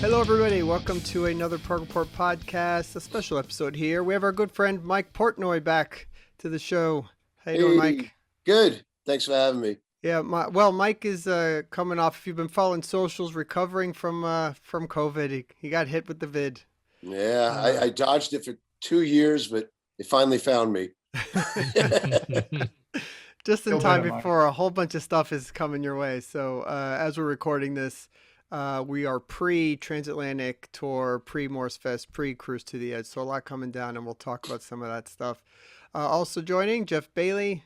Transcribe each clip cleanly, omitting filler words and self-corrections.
Hello, everybody. Welcome to another Prog Report podcast, a special episode here. We have our good friend Mike Portnoy back to the show. How you doing, Mike? Good. Thanks for having me. Yeah, Mike is coming off. If you've been following socials, recovering from COVID. He got hit with the vid. Yeah, I dodged it for 2 years, but they finally found me. Just in time before a whole bunch of stuff is coming your way. So as we're recording this, we are pre-Transatlantic Tour, pre-Morse Fest, pre-Cruise to the Edge. So a lot coming down, and we'll talk about some of that stuff. Also joining, Geoff Bailey.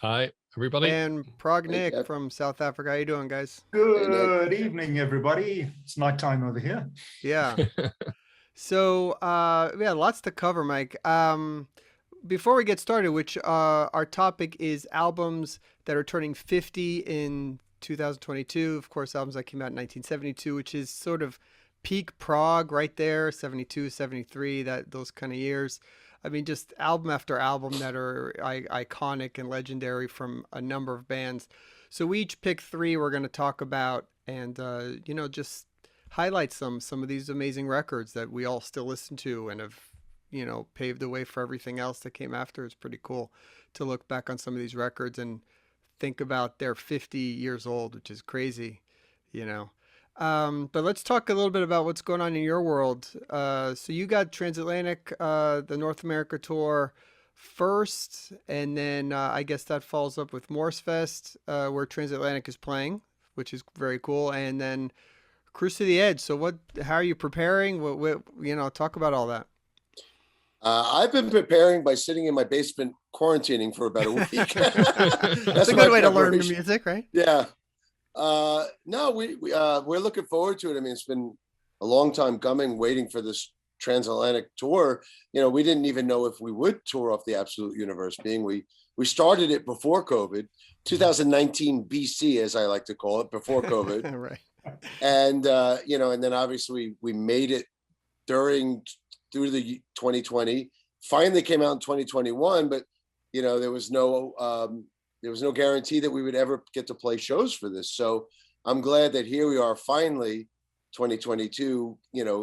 Hi, everybody. And Prog Nick from South Africa. How you doing, guys? Good evening, everybody. It's nighttime over here. Yeah. So, lots to cover, Mike. Before we get started, which our topic is albums that are turning 50 in 2022. Of course, albums that came out in 1972, which is sort of peak prog right there, 72, 73, those kind of years. I mean, just album after album that are iconic and legendary from a number of bands. So we each pick three we're going to talk about and, just highlight some of these amazing records that we all still listen to and have, paved the way for everything else that came after. It's pretty cool to look back on some of these records and think about they're 50 years old, which is crazy, But let's talk a little bit about what's going on in your world. So you got Transatlantic, the North America tour first, and then I guess that follows up with Morse Fest, where Transatlantic is playing, which is very cool, and then Cruise to the Edge. So how are you preparing? Talk about all that. I've been preparing by sitting in my basement quarantining for about a week. That's a good way to learn the music, right? Yeah. No, we're looking forward to it. I mean, it's been a long time coming, waiting for this Transatlantic tour. We didn't even know if we would tour off the Absolute Universe, being we started it before COVID, 2019 BC, as I like to call it, before COVID. Right. And, and then obviously we made it through the 2020, finally came out in 2021, but, there was no guarantee that we would ever get to play shows for this. So I'm glad that here we are finally 2022,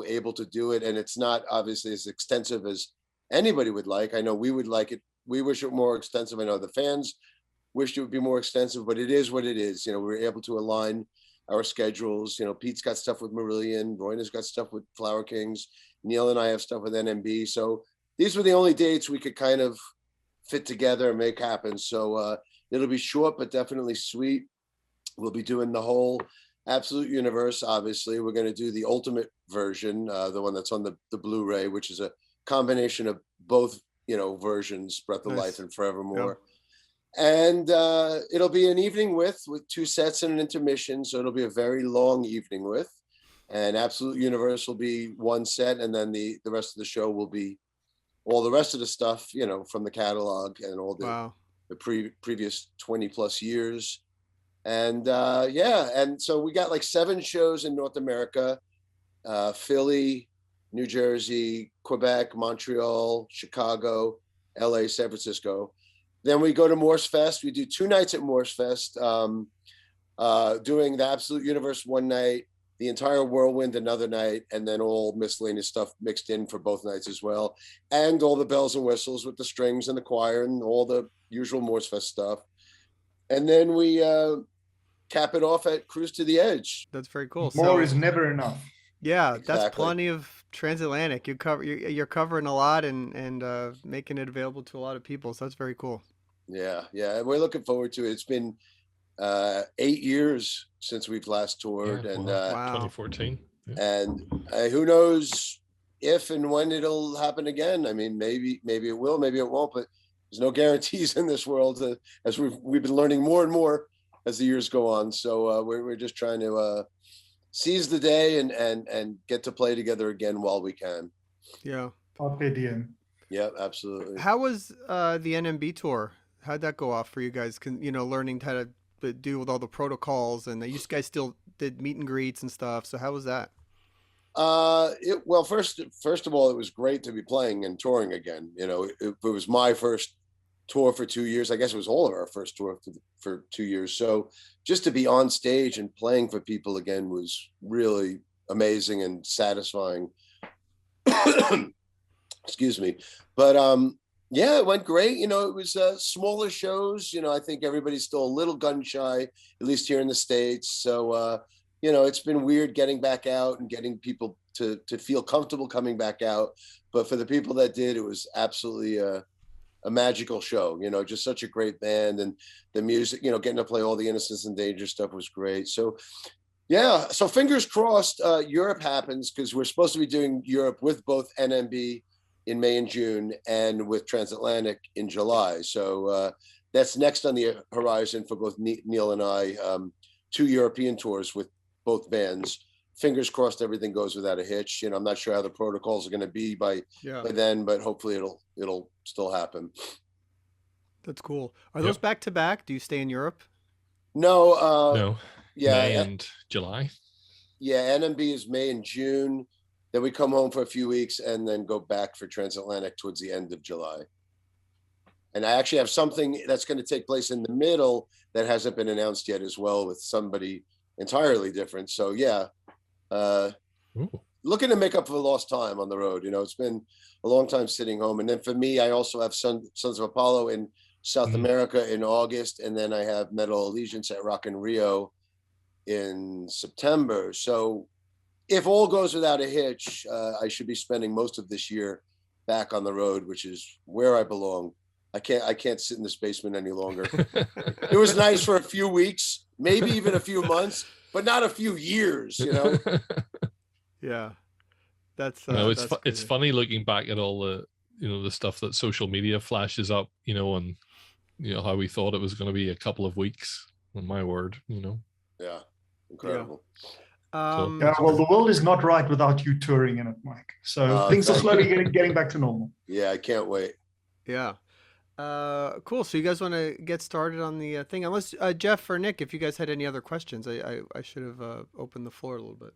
able to do it. And it's not obviously as extensive as anybody would like. I know we would like it. We wish it were more extensive. I know the fans wished it would be more extensive, but it is what it is. We were able to align our schedules. Pete's got stuff with Marillion, Roie's got stuff with Flower Kings, Neil and I have stuff with Nmb. So these were the only dates we could kind of fit together and make happen. So it'll be short, but definitely sweet. We'll be doing the whole Absolute Universe. Obviously, we're going to do the ultimate version, the one that's on the Blu-ray, which is a combination of both, versions, Breath of Life and Forevermore. Yep. And it'll be an evening with 2 sets and an intermission. So it'll be a very long evening with. And Absolute Universe will be 1 set. And then the rest of the show will be all the rest of the stuff, from the catalog and all the previous 20 plus years. And and so we got like 7 shows in North America, Philly, New Jersey, Quebec, Montreal, Chicago, LA, San Francisco. Then we go to Morse Fest. We do 2 nights at Morse Fest, doing the Absolute Universe 1 night, the entire Whirlwind another night, and then all miscellaneous stuff mixed in for both nights as well. And all the bells and whistles with the strings and the choir and all the usual Morse Fest stuff. And then we cap it off at Cruise to the Edge. That's very cool. More is never enough. Yeah, exactly. That's plenty of Transatlantic. You're covering a lot and making it available to a lot of people. So that's very cool. Yeah. We're looking forward to it. It's been 8 years since we've last toured, and 2014. Yeah. And who knows if and when it'll happen again. I mean, maybe it will, maybe it won't. But there's no guarantees in this world, as we've been learning more and more as the years go on. So we're just trying to seize the day and get to play together again while we can. Yeah. Carpe diem. Yeah, absolutely. How was the Nmb tour? How'd that go off for you guys? Learning how to deal with all the protocols, and you guys still did meet and greets and stuff. So how was that? First of all, it was great to be playing and touring again. It was my first tour for 2 years. I guess it was all of our first tour for 2 years. So just to be on stage and playing for people again was really, amazing and satisfying. Excuse me. But yeah, it went great. You know, it was smaller shows. You know, I think everybody's still a little gun shy, at least here in the States. So, you know, it's been weird getting back out and getting people to feel comfortable coming back out. But for the people that did, it was absolutely a magical show. You know, just such a great band, and the music, you know, getting to play all the Innocence and Danger stuff was great. So yeah, so fingers crossed Europe happens, because we're supposed to be doing Europe with both NMB in May and June and with Transatlantic in July. So that's next on the horizon for both Neil and I, 2 European tours with both bands. Fingers crossed everything goes without a hitch. You know, I'm not sure how the protocols are going to be by then, but hopefully it'll still happen. That's cool. Are those back to back? Do you stay in Europe? No. No. Yeah. May and July. Yeah, NMB is May and June. Then we come home for a few weeks and then go back for Transatlantic towards the end of July. And I actually have something that's going to take place in the middle that hasn't been announced yet as well, with somebody entirely different. So yeah, looking to make up for lost time on the road. You know, it's been a long time sitting home. And then for me, I also have Sons of Apollo in South America in August. And then I have Metal Allegiance at Rock in Rio in September. So if all goes without a hitch, I should be spending most of this year back on the road, which is where I belong. I can't sit in this basement any longer. It was nice for a few weeks, maybe even a few months, but not a few years, you know? Yeah. That's it's funny looking back at all the, you know, the stuff that social media flashes up, you know, and you know how we thought it was going to be a couple of weeks. On my word, you know. Yeah. Incredible. Yeah, well, the world is not right without you touring in it, Mike. So things are slowly getting back to normal. Yeah, I can't wait. Yeah. Cool. So you guys want to get started on the thing? Unless Geoff or Nick, if you guys had any other questions, I should have opened the floor a little bit.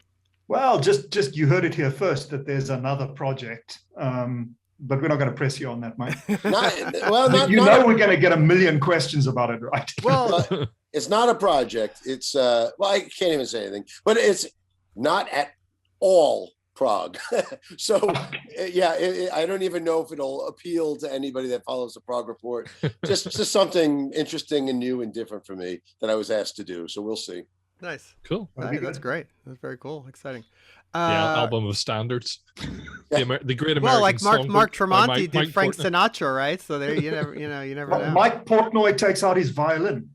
Well, just you heard it here first that there's another project, but we're not going to press you on that, Mike. We're going to get a million questions about it, right? Well. It's not a project. It's well, I can't even say anything, but it's not at all Prog. So yeah, I don't even know if it'll appeal to anybody that follows the Prog Report. Just something interesting and new and different for me that I was asked to do. So we'll see. Nice. Cool. Right, that's great. That's very cool. Exciting. Album of standards. The Great American well, like Mark Songbook Tremonti did Frank Portnoy. Sinatra, right? So there, you never know. Mike Portnoy takes out his violin.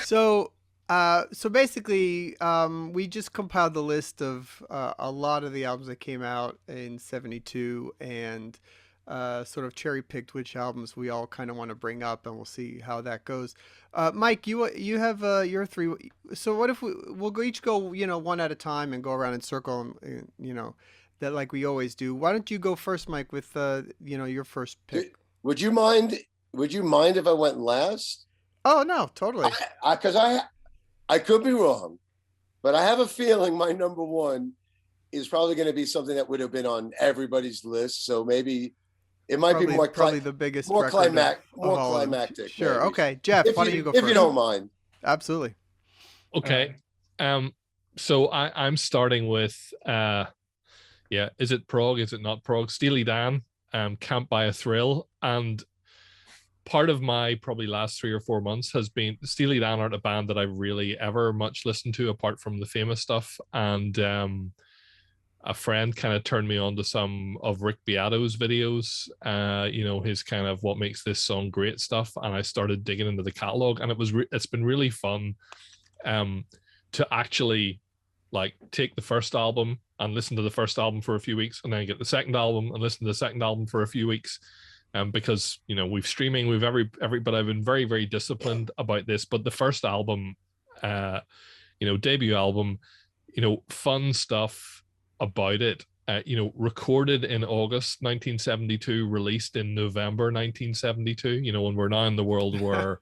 So basically, we just compiled the list of a lot of the albums that came out in '72, and sort of cherry picked which albums we all kind of want to bring up, and we'll see how that goes. Mike, you have your 3. So what if we'll each go, you know, one at a time and go around in circle, and you know, that like we always do. Why don't you go first, Mike, with you know, your first pick? Would you mind if I went last? Oh no, totally. Because I could be wrong, but I have a feeling my number 1 is probably going to be something that would have been on everybody's list. So maybe it might be probably the biggest, more climactic. Sure. Maybe. Okay, Geoff, why don't you go first? If you don't mind. Absolutely. Okay. So I'm starting with is it Prog? Is it not Prog? Steely Dan, Can't Buy a Thrill. And part of my probably last 3 or 4 months has been Steely Dan aren't a band that I really ever much listened to apart from the famous stuff. And a friend kind of turned me on to some of Rick Beato's videos, you know, his kind of what makes this song great stuff. And I started digging into the catalog, and it's been really fun to actually like take the first album and listen to the first album for a few weeks, and then get the second album and listen to the second album for a few weeks. Because, you know, we've streaming, we've every, but I've been very, very disciplined about this. But the first album, you know, debut album, you know, fun stuff about it, you know, recorded in August 1972, released in November 1972, you know, and we're now in the world where,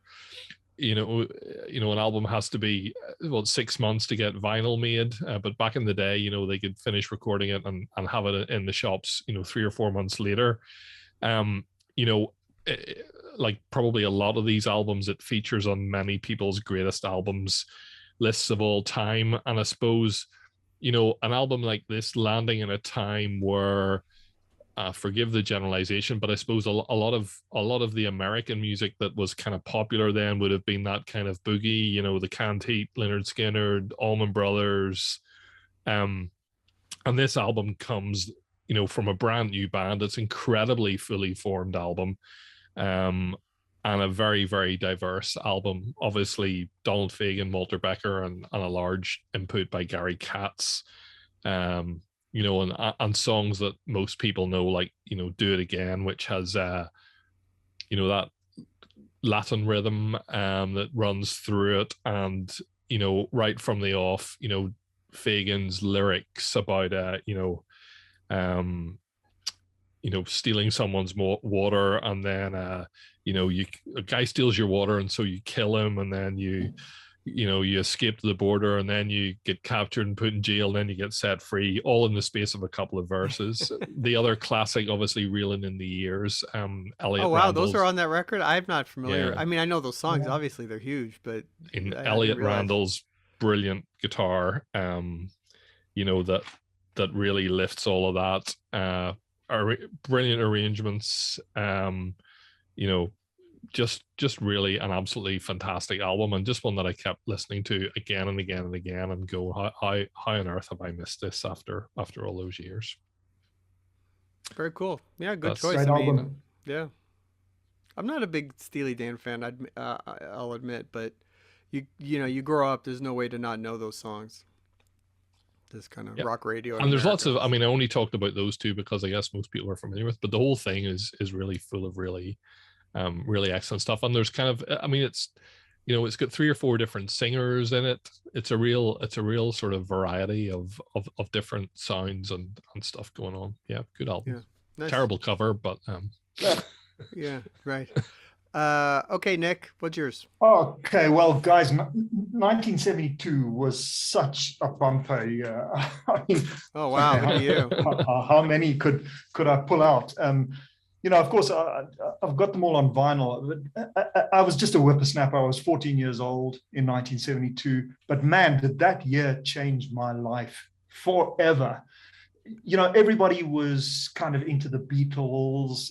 you know, an album has to be, 6 months to get vinyl made. But back in the day, you know, they could finish recording it and have it in the shops, you know, 3 or 4 months later. You know, like probably a lot of these albums, it features on many people's greatest albums lists of all time. And I suppose, an album like this landing in a time where, forgive the generalization, but I suppose a lot of the American music that was kind of popular then would have been that kind of boogie, the Canned Heat, Lynyrd Skynyrd, Allman Brothers, and this album comes, from a brand new band. It's incredibly fully formed album, and a very, very diverse album. Obviously, Donald Fagen, Walter Becker, and a large input by Gary Katz. And songs that most people know, like, Do It Again, which has, that Latin rhythm that runs through it. And, right from the off, Fagen's lyrics about, stealing someone's water, and then, a guy steals your water, and so you kill him, and then you escape to the border, and then you get captured and put in jail, and then you get set free, all in the space of a couple of verses. The other classic, obviously, Reeling in the Years. Elliot Randall's, those are on that record. I'm not familiar. Yeah. I mean, I know those songs. Obviously, they're huge, but Elliot Randall's brilliant guitar, that really lifts all of that. Brilliant arrangements. Just really an absolutely fantastic album, and just one that I kept listening to again and again and again, and go, how on earth have I missed this after all those years? Very cool. Yeah, good choice. Great album. Yeah, I'm not a big Steely Dan fan, I'll admit, but you grow up, there's no way to not know those songs. This kind of rock radio, and there's lots of. I mean, I only talked about those two because I guess most people are familiar with, but the whole thing is really full of really excellent stuff. And there's kind of, I mean, it's got 3 or 4 different singers in it. It's a real sort of variety of different sounds and stuff going on. Yeah, good album. Yeah, nice. Terrible cover, but yeah, right. Okay, Nick, what's yours? Okay, well, guys, 1972 was such a bumper year. I mean, oh wow, look at you. How many could I pull out? Of course, I've got them all on vinyl. I was just a whippersnapper. I was 14 years old in 1972. But man, did that year change my life forever. Everybody was kind of into the Beatles.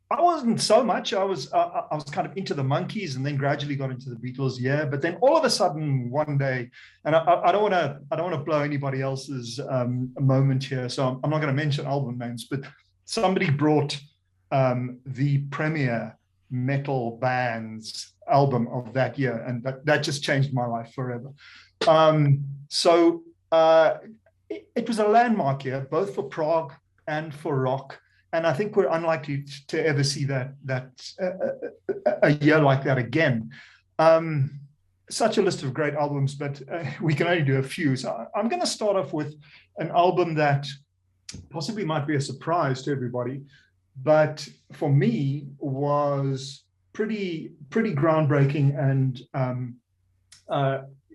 I wasn't so much. I was kind of into the Monkees, and then gradually got into the Beatles. Yeah, but then all of a sudden one day, and I don't want to blow anybody else's moment here, so I'm not going to mention album names, but somebody brought the premier metal band's album of that year, and that just changed my life forever. So it was a landmark year, both for prog and for rock. And I think we're unlikely to ever see that a year like that again. Such a list of great albums, but we can only do a few. So I'm going to start off with an album that possibly might be a surprise to everybody, but for me was pretty groundbreaking and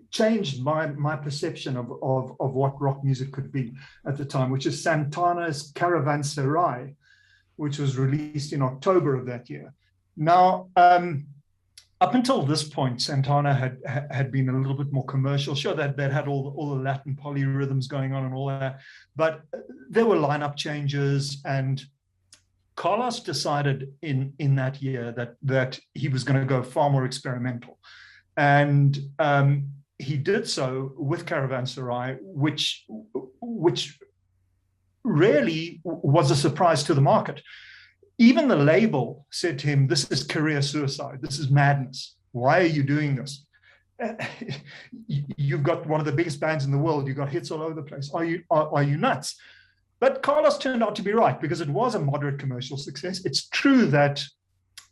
changed my perception of what rock music could be at the time, which is Santana's Caravan Serai, which was released in October of that year. Now, up until this point, Santana had been a little bit more commercial. Sure, they'd had all the Latin polyrhythms going on and all that, but there were lineup changes, and Carlos decided in that year that he was going to go far more experimental. And he did so with Caravan Serai, which really was a surprise to the market. Even the label said to him, "This is career suicide. This is madness. Why are you doing this? You've got one of the biggest bands in the world. You've got hits all over the place. Are you nuts?" But Carlos turned out to be right, because it was a moderate commercial success. It's true that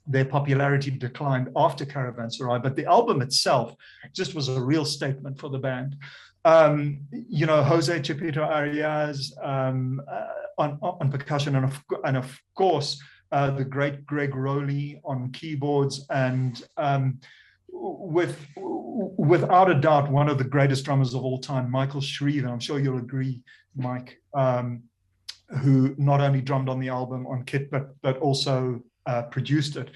their popularity declined after Caravan Serai, but the album itself just was a real statement for the band. Jose Chepito Arias on percussion, and of course the great Greg Rowley on keyboards, and without a doubt one of the greatest drummers of all time, Michael Shrieve. I'm sure you'll agree, Mike, who not only drummed on the album on kit, but also produced it.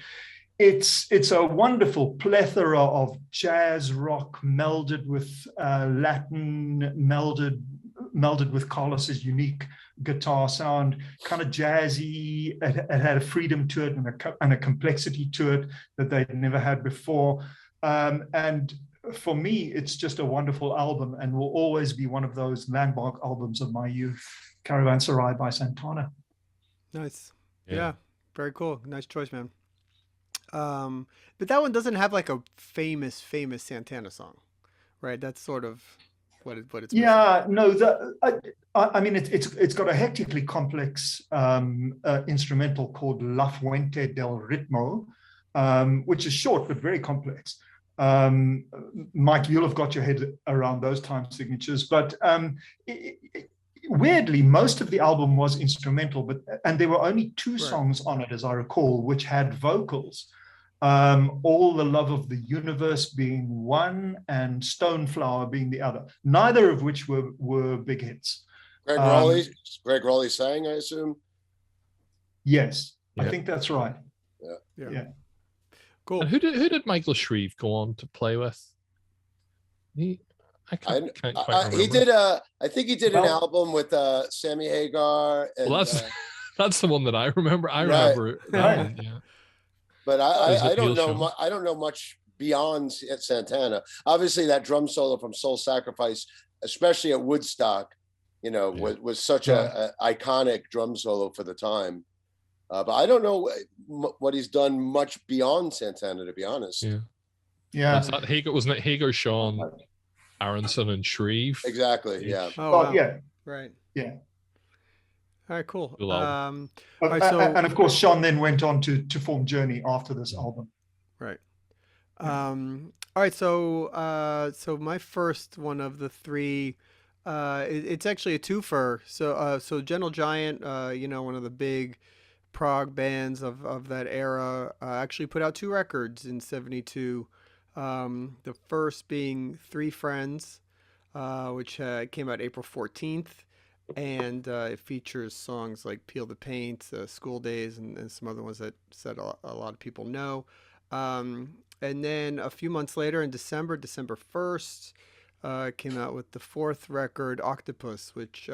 it's a wonderful plethora of jazz rock melded with Latin, melded with Carlos's unique guitar sound, kind of jazzy. It had a freedom to it and a complexity to it that they'd never had before. And for me, it's just a wonderful album and will always be one of those landmark albums of my youth. Caravan Serai by Santana. Nice. Yeah. Very cool. Nice choice, man. But that one doesn't have like a famous Santana song, right? That's sort of what it's. Yeah, no. I mean, it's got a hectically complex instrumental called La Fuente del Ritmo, which is short but very complex. Mike, you'll have got your head around those time signatures, but weirdly, most of the album was instrumental, and there were only two songs on it, as I recall, which had vocals. All the Love of the Universe being one and Stoneflower being the other, neither of which were big hits. Greg Rowley sang, I assume? Yes, I think that's right. Yeah. Cool. And who did Michael Shreve go on to play with? I can't quite remember. He did I think he did an album with Sammy Hagar. And, well, that's the one that I remember. I remember that one, yeah. But I don't know. I don't know much beyond Santana. Obviously, that drum solo from Soul Sacrifice, especially at Woodstock, was such a iconic drum solo for the time. But I don't know what he's done much beyond Santana, to be honest. Yeah. Wasn't it Hagar, Sean, Aronson, and Shreve? Exactly. Yeah. Oh, wow. Yeah. Right. Yeah. All right, cool. And of course, Sean then went on to form Journey after this album. Right. All right. So my first one of the three, it's actually a twofer. So Gentle Giant, one of the big prog bands of that era, actually put out two records in '72. The first being Three Friends, which came out April 14th. And it features songs like Peel the Paint, School Days, and some other ones that a lot of people know. And then a few months later in December 1st, came out with the fourth record, Octopus, which,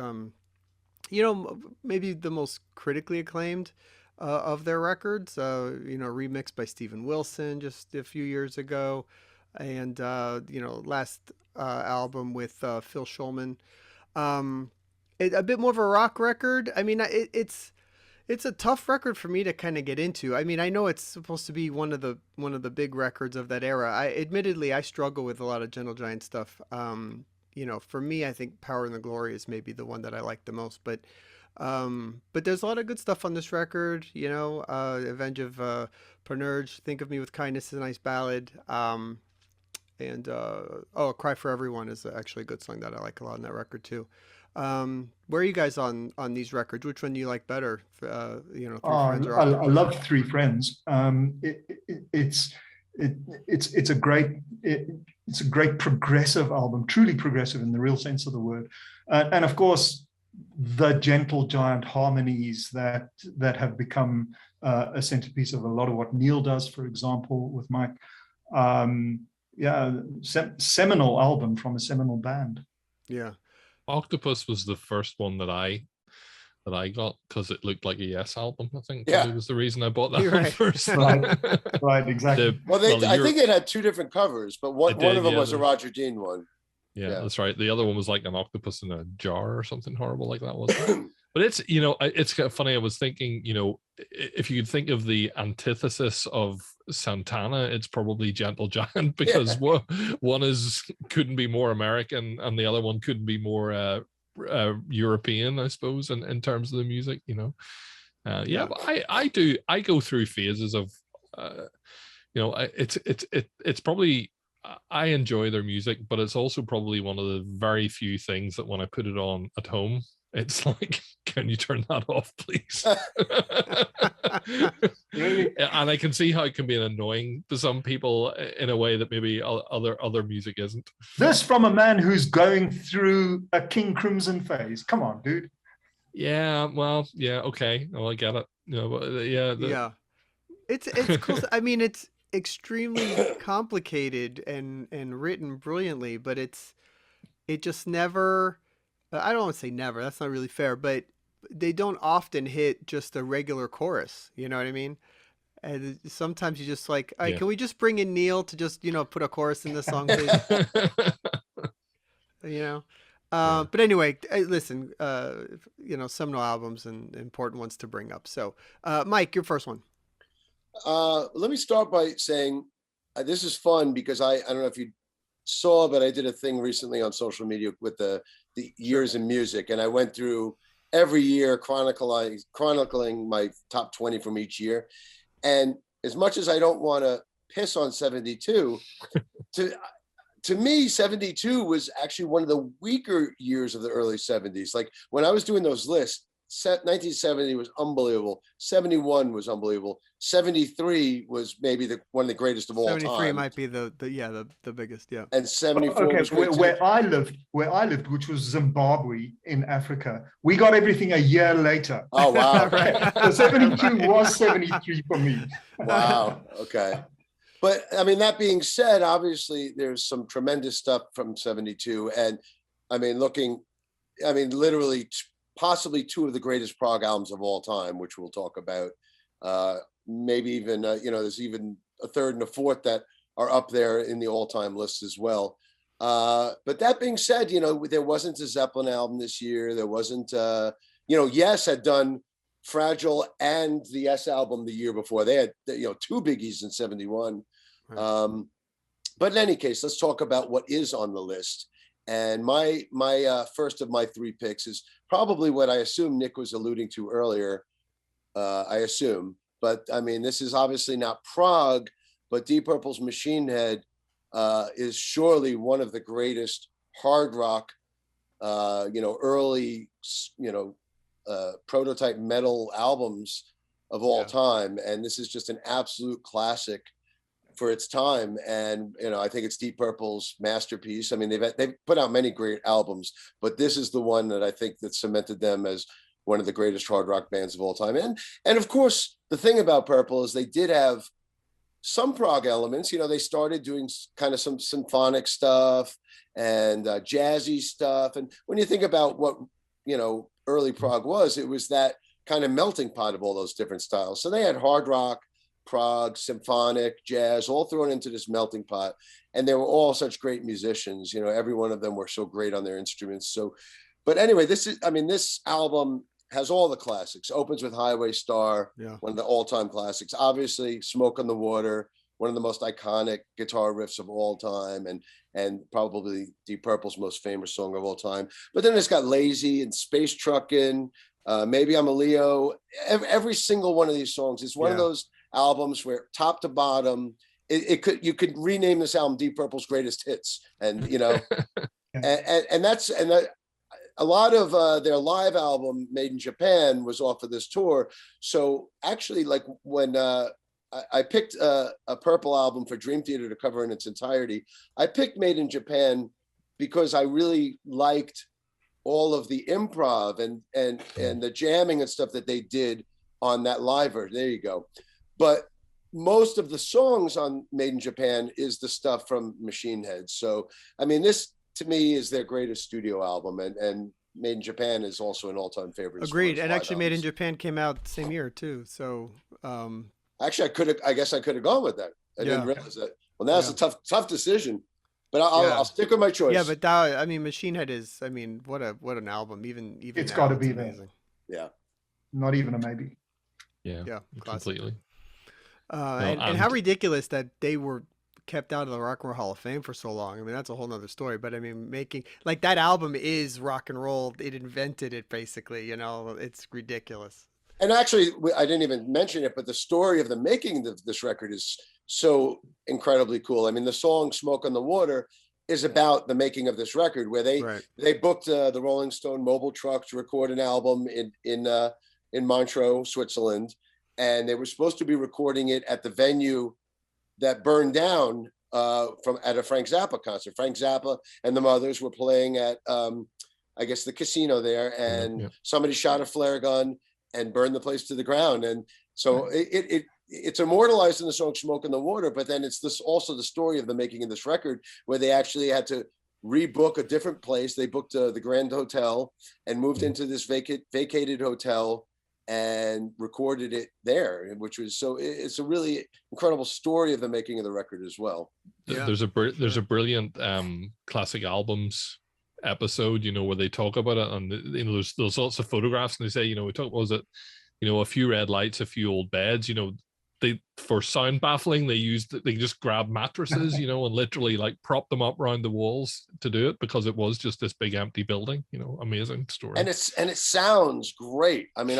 maybe the most critically acclaimed of their records, remixed by Steven Wilson just a few years ago. And, last album with Phil Schulman. A bit more of a rock record. I mean, it's a tough record for me to kind of get into. I mean, I know it's supposed to be one of the big records of that era. Admittedly, I struggle with a lot of Gentle Giant stuff. For me, I think Power and the Glory is maybe the one that I like the most. But there's a lot of good stuff on this record. Avenge of Pernurge, Think of Me with Kindness is a nice ballad. And Cry for Everyone is actually a good song that I like a lot on that record too. Where are you guys on these records? Which one do you like better? Three Friends or Octopus? I love Three Friends. It's a great progressive album, truly progressive in the real sense of the word, and of course the Gentle Giant harmonies that have become a centerpiece of a lot of what Neil does, for example, with Mike. Seminal album from a seminal band. Yeah. Octopus was the first one that I got because it looked like a Yes album. I think it was the reason I bought that one first. Right, exactly. I think it had two different covers, but one of them was a Roger Dean one. Yeah, that's right. The other one was like an octopus in a jar or something horrible like that, wasn't it? But it's it's kind of funny. I was thinking, if you could think of the antithesis of Santana, it's probably Gentle Giant, because one couldn't be more American and the other one couldn't be more European, I suppose, in terms of the music. But I go through phases of it's probably, I enjoy their music, but it's also probably one of the very few things that when I put it on at home, it's like, can you turn that off, please? Really? And I can see how it can be annoying to some people in a way that maybe other music isn't. This from a man who's going through a King Crimson phase. Come on, dude. Yeah, well, yeah, okay. Well, I get it. It's cool. I mean, it's extremely complicated and written brilliantly, but it just never. I don't want to say never. That's not really fair, but they don't often hit just a regular chorus. You know what I mean? And sometimes you just like, all right, Yeah. can we just bring in Neil to just put a chorus in this song, please? You know. Yeah. But anyway, listen. Seminal albums and important ones to bring up. So, Mike, your first one. Let me start by saying this is fun because I don't know if you saw, but I did a thing recently on social media with the years in music, and I went through every year chronicling my top 20 from each year. And as much as I don't want to piss on 72, to me, 72 was actually one of the weaker years of the early 70s. Like when I was doing those lists, 1970 was unbelievable. 71 was unbelievable. 73 was maybe one of the greatest of all time. 73 might be the biggest, yeah. And 74 Okay, was great where I lived, which was Zimbabwe in Africa, we got everything a year later. Oh, wow. Right. So 72 was 73 for me. Wow. Okay. But I mean, that being said, obviously there's some tremendous stuff from 72. And I mean, literally possibly two of the greatest prog albums of all time, which we'll talk about. Maybe even, there's even a third and a fourth that are up there in the all-time list as well. But that being said, there wasn't a Zeppelin album this year. There wasn't, Yes had done Fragile and the Yes album the year before. They had, two biggies in 71. Right. But in any case, let's talk about what is on the list. And my first of my three picks is probably what I assume Nick was alluding to earlier. I assume, but I mean, this is obviously not Prog, but Deep Purple's Machine Head is surely one of the greatest hard rock, early, prototype metal albums of all time. And this is just an absolute classic for its time. And, I think it's Deep Purple's masterpiece. I mean, they've put out many great albums, but this is the one that I think that cemented them as one of the greatest hard rock bands of all time. And of course, the thing about Purple is they did have some prog elements. They started doing kind of some symphonic stuff and jazzy stuff. And when you think about what, early prog was, it was that kind of melting pot of all those different styles. So they had hard rock, prog, symphonic, jazz, all thrown into this melting pot. And they were all such great musicians. Every one of them were so great on their instruments. So, but anyway, this album has all the classics. Opens with Highway Star, one of the all-time classics. Obviously, Smoke on the Water, one of the most iconic guitar riffs of all time, and probably Deep Purple's most famous song of all time. But then it's got Lazy and Space Truckin', Maybe I'm a Leo. Every single one of these songs is one of those albums where top to bottom, you could rename this album Deep Purple's Greatest Hits, and and a lot of their live album Made in Japan was off of this tour. So actually, like when I picked a Purple album for Dream Theater to cover in its entirety, I picked Made in Japan because I really liked all of the improv and the jamming and stuff that they did on that live version. There you go. But most of the songs on Made in Japan is the stuff from Machine Head. So, I mean, this to me is their greatest studio album, and Made in Japan is also an all-time favorite. Agreed. And actually Made in Japan came out the same year too. So, actually I guess I could have gone with that. I didn't realize that. Well, now it's a tough decision, but I'll stick with my choice. Yeah, but that, I mean, Machine Head is, I mean, what an album. Even it's now, got to be amazing. There. Yeah. Not even a maybe. Yeah. Completely. And how ridiculous that they were kept out of the Rock and Roll Hall of Fame for so long. I mean, that's a whole nother story. But I mean, making like that album is rock and roll. It invented it basically. It's ridiculous. And actually, I didn't even mention it, but the story of the making of this record is so incredibly cool. I mean, the song "Smoke on the Water" is about the making of this record, where they booked the Rolling Stone mobile truck to record an album in Montreux, Switzerland, and they were supposed to be recording it at the venue that burned down at a Frank Zappa concert. Frank Zappa and the Mothers were playing at I guess the casino there, and somebody shot a flare gun and burned the place to the ground. And so it's immortalized in the song "Smoke in the Water," but then it's this also the story of the making of this record, where they actually had to rebook a different place. They booked the Grand Hotel and moved into this vacated hotel and recorded it there, which was it's a really incredible story of the making of the record as well. Yeah, there's a brilliant classic albums episode, where they talk about it, and there's lots of photographs, and they say, we talk about, was it, a few red lights, a few old beds, they, for sound baffling, they just grab mattresses, and literally like prop them up around the walls to do it, because it was just this big empty building. Amazing story. And it sounds great. I mean,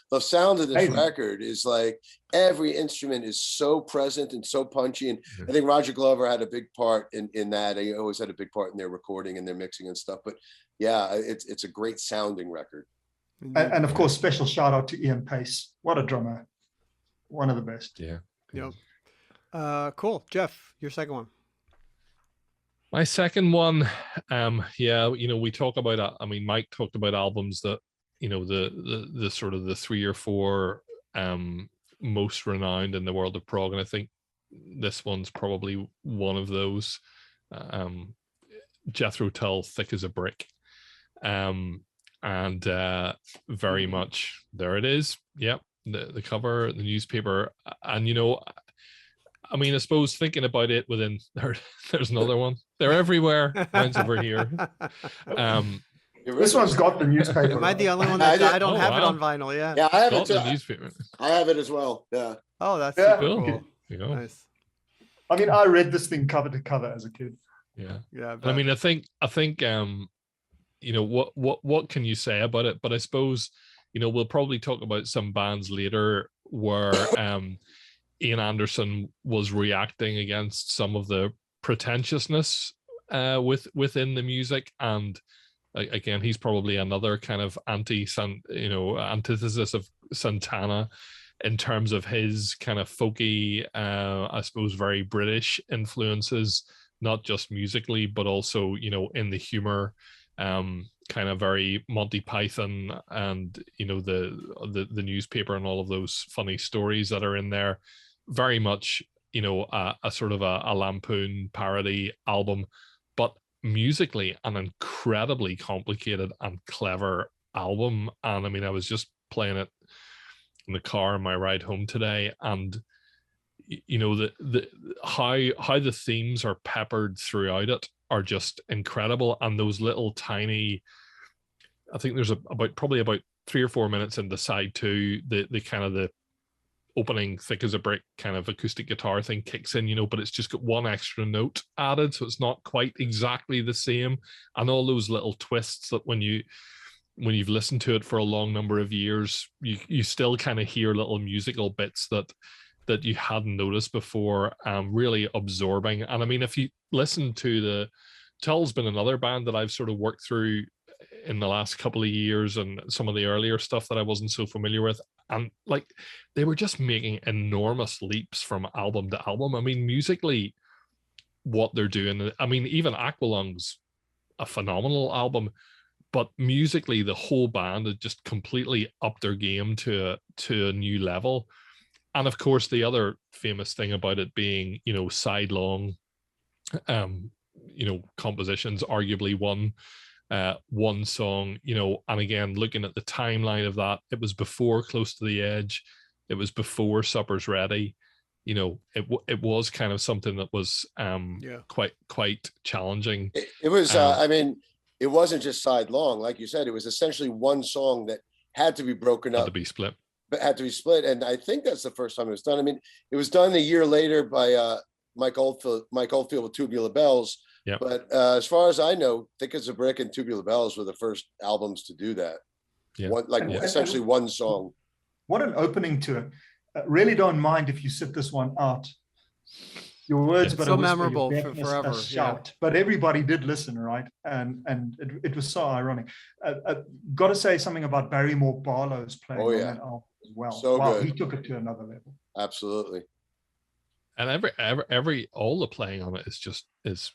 the sound of this record is like every instrument is so present and so punchy. And I think Roger Glover had a big part in that. He always had a big part in their recording and their mixing and stuff. But yeah, it's a great sounding record. And of course, special shout out to Ian Pace. What a drummer. One of the best. Yeah. Yep. Cool. Geoff, your second one. My second one, we talk about, Mike talked about albums that, the sort of the 3 or 4 most renowned in the world of prog. And I think this one's probably one of those. Jethro Tull, Thick as a Brick. And very much, there it is. Yep. The cover, the newspaper, and I suppose thinking about it, there's another one. They're everywhere. Mine's over here. This one's got the newspaper. Am I the only one that I don't have it on vinyl? Yeah. Yeah, I have got it. The newspaper. I have it as well. Yeah. Oh, that's super cool. Nice. I mean, I read this thing cover to cover as a kid. Yeah. Yeah. I think what can you say about it? But I suppose, we'll probably talk about some bands later where Ian Anderson was reacting against some of the pretentiousness within the music, and again, he's probably another kind of antithesis of Santana in terms of his kind of folky, I suppose, very British influences, not just musically, but also in the humor. Kind of very Monty Python and the newspaper and all of those funny stories that are in there. Very much a sort of a lampoon parody album, but musically an incredibly complicated and clever album. And I was just playing it in the car on my ride home today, and the how the themes are peppered throughout it are just incredible. And those little tiny, I think there's probably about 3 or 4 minutes into side 2, the kind of the opening Thick as a Brick kind of acoustic guitar thing kicks in, but it's just got one extra note added, so it's not quite exactly the same. And all those little twists that when you've listened to it for a long number of years, you still kind of hear little musical bits that you hadn't noticed before, really absorbing. And if you listen to Tull's been another band that I've sort of worked through in the last couple of years, and some of the earlier stuff that I wasn't so familiar with. And like, they were just making enormous leaps from album to album. Musically, what they're doing, even Aqualung's a phenomenal album, but musically, the whole band had just completely upped their game to a new level. And of course, the other famous thing about it being, sidelong, compositions, arguably one song, and again, looking at the timeline of that, it was before Close to the Edge, it was before Supper's Ready. It was kind of something that was quite challenging. It was, it wasn't just sidelong, like you said. It was essentially one song that had to be broken up, had to be split. And I think that's the first time it was done. It was done a year later by Mike Oldfield with Tubular Bells. Yeah. But as far as I know, Thick as a Brick and Tubular Bells were the first albums to do that. Yeah. Essentially one song. What an opening to it. Really don't mind if you sit this one out. Your words, but so memorable forever. Shout. Yeah. But everybody did listen, right? And it was so ironic. Got to say something about Barrymore Barlow's playing on that album as well. So good. He took it to another level. Absolutely. And every all the playing on it is just is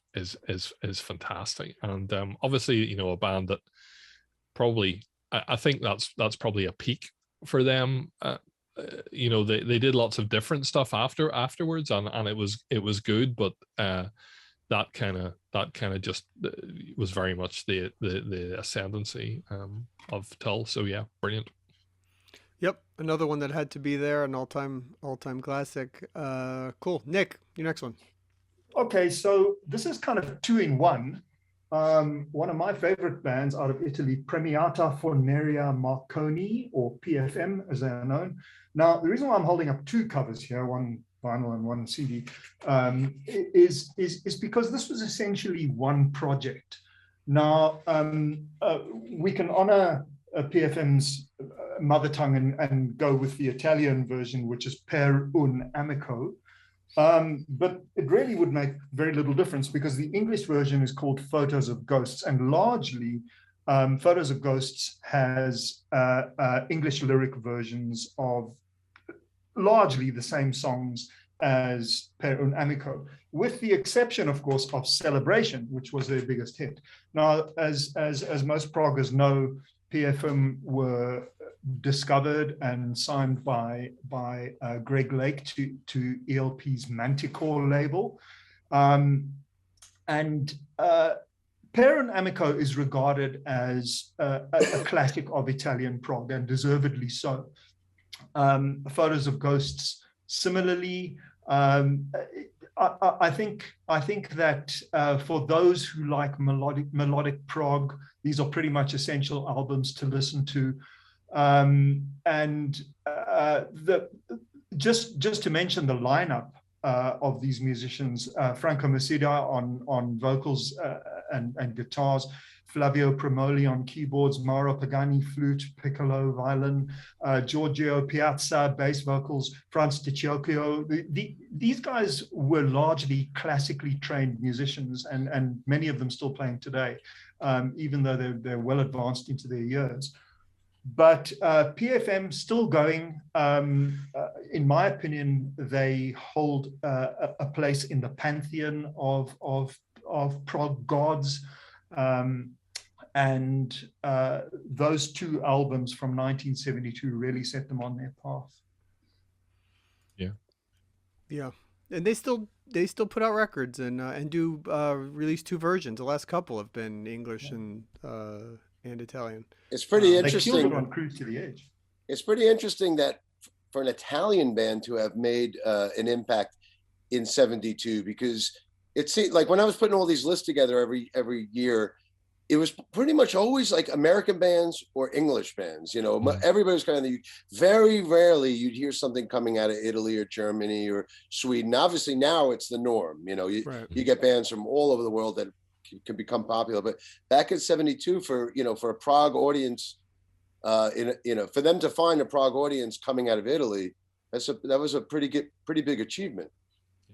fantastic. And obviously, a band that probably, I think that's probably a peak for them you know, they did lots of different stuff afterwards, and it was good, but that kind of just was very much the ascendancy of Tull. So yeah, brilliant. Yep, another one that had to be there, an all-time classic. Cool. Nick, your next one. Okay, so this is kind of two in one. One of my favorite bands out of Italy, Premiata Forneria Marconi, or PFM as they are known. Now, the reason why I'm holding up two covers here, one vinyl and one CD, is because this was essentially one project. Now, we can honor PFM's mother tongue and go with the Italian version, which is Per un amico. But it really would make very little difference because the English version is called Photos of Ghosts, and largely Photos of Ghosts has English lyric versions of largely the same songs as Per un amico, with the exception, of course, of Celebration, which was their biggest hit. Now, as most proggers know, PFM were discovered and signed by Greg Lake to ELP's Manticore label. And Per un amico is regarded as a classic of Italian prog, and deservedly so. Photos of Ghosts, similarly. I think that for those who like melodic prog, these are pretty much essential albums to listen to. Just to mention the lineup of these musicians: Franco Masida on vocals and guitars, Flavio Promoli on keyboards, Mauro Pagani flute, piccolo, violin, Giorgio Piazza bass vocals, Franz Ticciocchio. These guys were largely classically trained musicians, and many of them still playing today, even though they're well advanced into their years. But PFM still going. In my opinion, they hold a place in the pantheon of prog gods. And those two albums from 1972 really set them on their path. Yeah, and they still put out records and do release two versions. The last couple have been English and Italian. It's pretty interesting. They killed it on Cruise to the Edge. It's pretty interesting that for an Italian band to have made an impact in '72, because it seemed like when I was putting all these lists together every year, it was pretty much always like American bands or English bands. You know, everybody was kind of very rarely you'd hear something coming out of Italy or Germany or Sweden. Obviously now it's the norm. You know, you get bands from all over the world that can become popular. But back in '72, for a Prague audience, for them to find a Prague audience coming out of Italy, that was a pretty big achievement.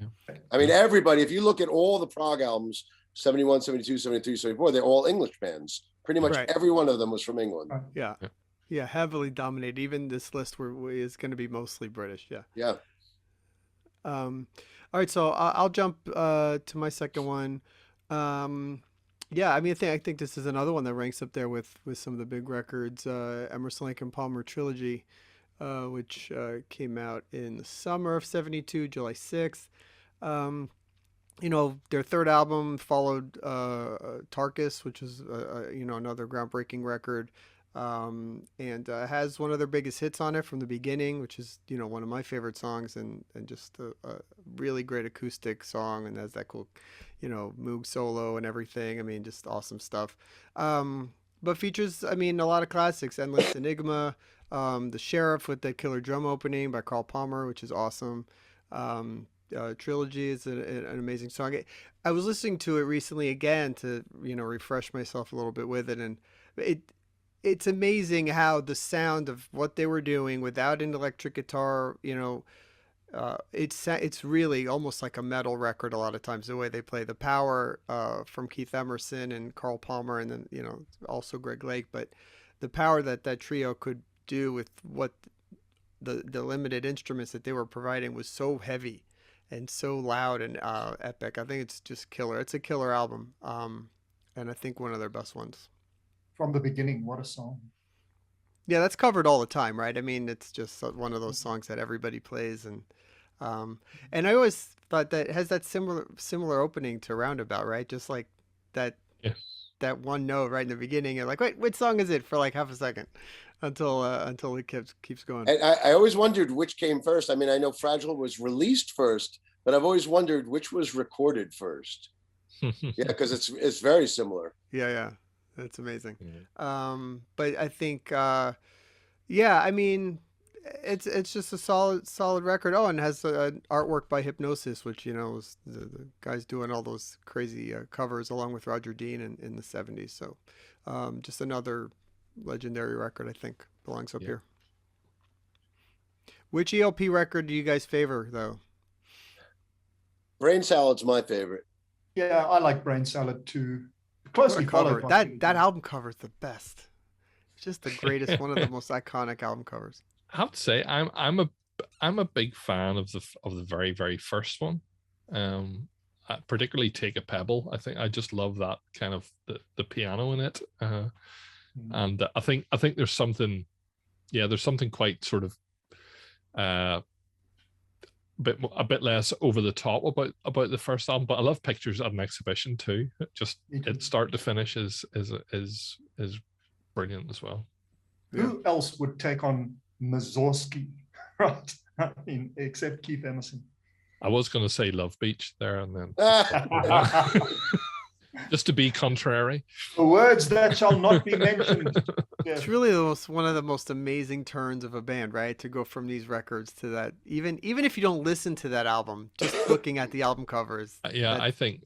Yeah. I mean, everybody, if you look at all the Prague albums, 71, 72, 73, 74, they're all English bands. Pretty much every one of them was from England. Yeah, heavily dominated. Even this list is going to be mostly British. Yeah. All right, so I'll jump to my second one. I mean, I think this is another one that ranks up there with some of the big records. Emerson, Lake and Palmer Trilogy, which came out in the summer of '72, July 6th. Their third album followed Tarkus, which is another groundbreaking record, and has one of their biggest hits on it, From the Beginning, which is one of my favorite songs, and just a really great acoustic song, and has that cool Moog solo and everything. I mean, just awesome stuff. But features, a lot of classics: Endless Enigma, The Sheriff with the killer drum opening by Carl Palmer, which is awesome. Trilogy is an amazing song. I was listening to it recently again to refresh myself a little bit with it, and it's amazing how the sound of what they were doing without an electric guitar, it's really almost like a metal record a lot of times, the way they play. The power from Keith Emerson and Carl Palmer, and then also Greg Lake, but the power that trio could do with what the limited instruments that they were providing was so heavy and so loud and epic. I think it's just killer. It's a killer album, and I think one of their best ones. From the Beginning, what a song. Yeah, that's covered all the time, right? I mean, it's just one of those songs that everybody plays, um, and I always thought that it has that similar opening to Roundabout, right? Just like that Yeah. that one note right in the beginning. You're like, wait, which song is it for like half a second until it keeps going. And I always wondered which came first. I mean, I know Fragile was released first, but I've always wondered which was recorded first. Yeah, because it's very similar. Yeah, that's amazing. Yeah. But I think, yeah, I mean, it's just a solid record. Oh, and it has artwork by Hypnosis, which was the guys doing all those crazy covers along with Roger Dean in the '70s. So, just another legendary record. I think belongs up here. Which ELP record do you guys favor, though? Brain Salad's my favorite. Yeah, I like Brain Salad too. Closely cover. followed. That album cover is the best. It's just the greatest, one of the most iconic album covers. I have to say, I'm a big fan of the very, very first one. Particularly Take a Pebble. I think I just love that kind of the piano in it. And I think there's something quite sort of a bit less over the top about the first album, but I love Pictures at an Exhibition too. Just it start to finish is brilliant as well. Who else would take on Mussorgsky, right? I mean, except Keith Emerson. I was going to say Love Beach there, and then just to be contrary. The words that shall not be mentioned. Yeah. It's really one of the most amazing turns of a band, right? To go from these records to that, even if you don't listen to that album, just looking at the album covers. Yeah, I think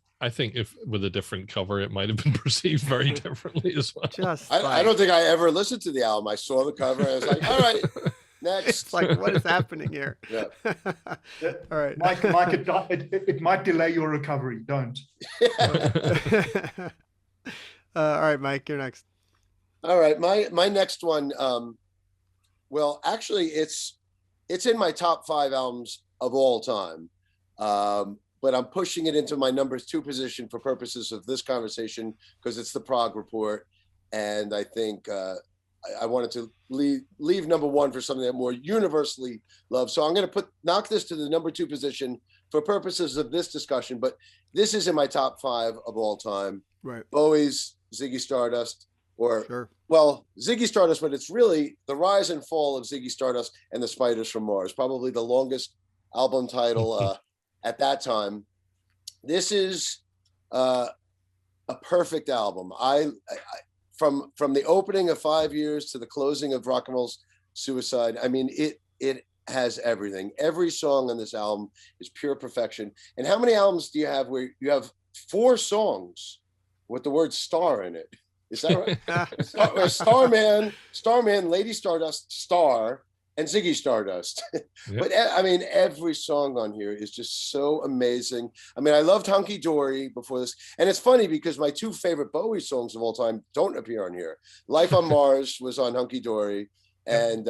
if with a different cover, it might have been perceived very differently as well. I don't think I ever listened to the album. I saw the cover. I was like, all right, next. It's like, what is happening here? Yeah. All right, Mike, it might delay your recovery. Don't. All right, Mike, you're next. All right, my next one. Well, actually, it's in my top 5 albums of all time. But I'm pushing it into my number 2 position for purposes of this conversation because it's the Prog Report, and I think I wanted to leave number 1 for something that more universally loved. So I'm going to knock this to the number 2 position for purposes of this discussion. But this is in my top 5 of all time. Right. Bowie's Ziggy Stardust, well, Ziggy Stardust, but it's really the rise and fall of Ziggy Stardust and the Spiders from Mars. Probably the longest album title at that time. This is a perfect album. I from the opening of 5 Years to the closing of Rock and Roll's Suicide. I mean, it has everything. Every song on this album is pure perfection. And how many albums do you have where you have 4 songs with the word star in it? Is that right? Starman, Lady Stardust, Star, and Ziggy Stardust. Yep. But I mean, every song on here is just so amazing. I mean, I loved Hunky Dory before this. And it's funny because my 2 favorite Bowie songs of all time don't appear on here. Life on Mars was on Hunky Dory, and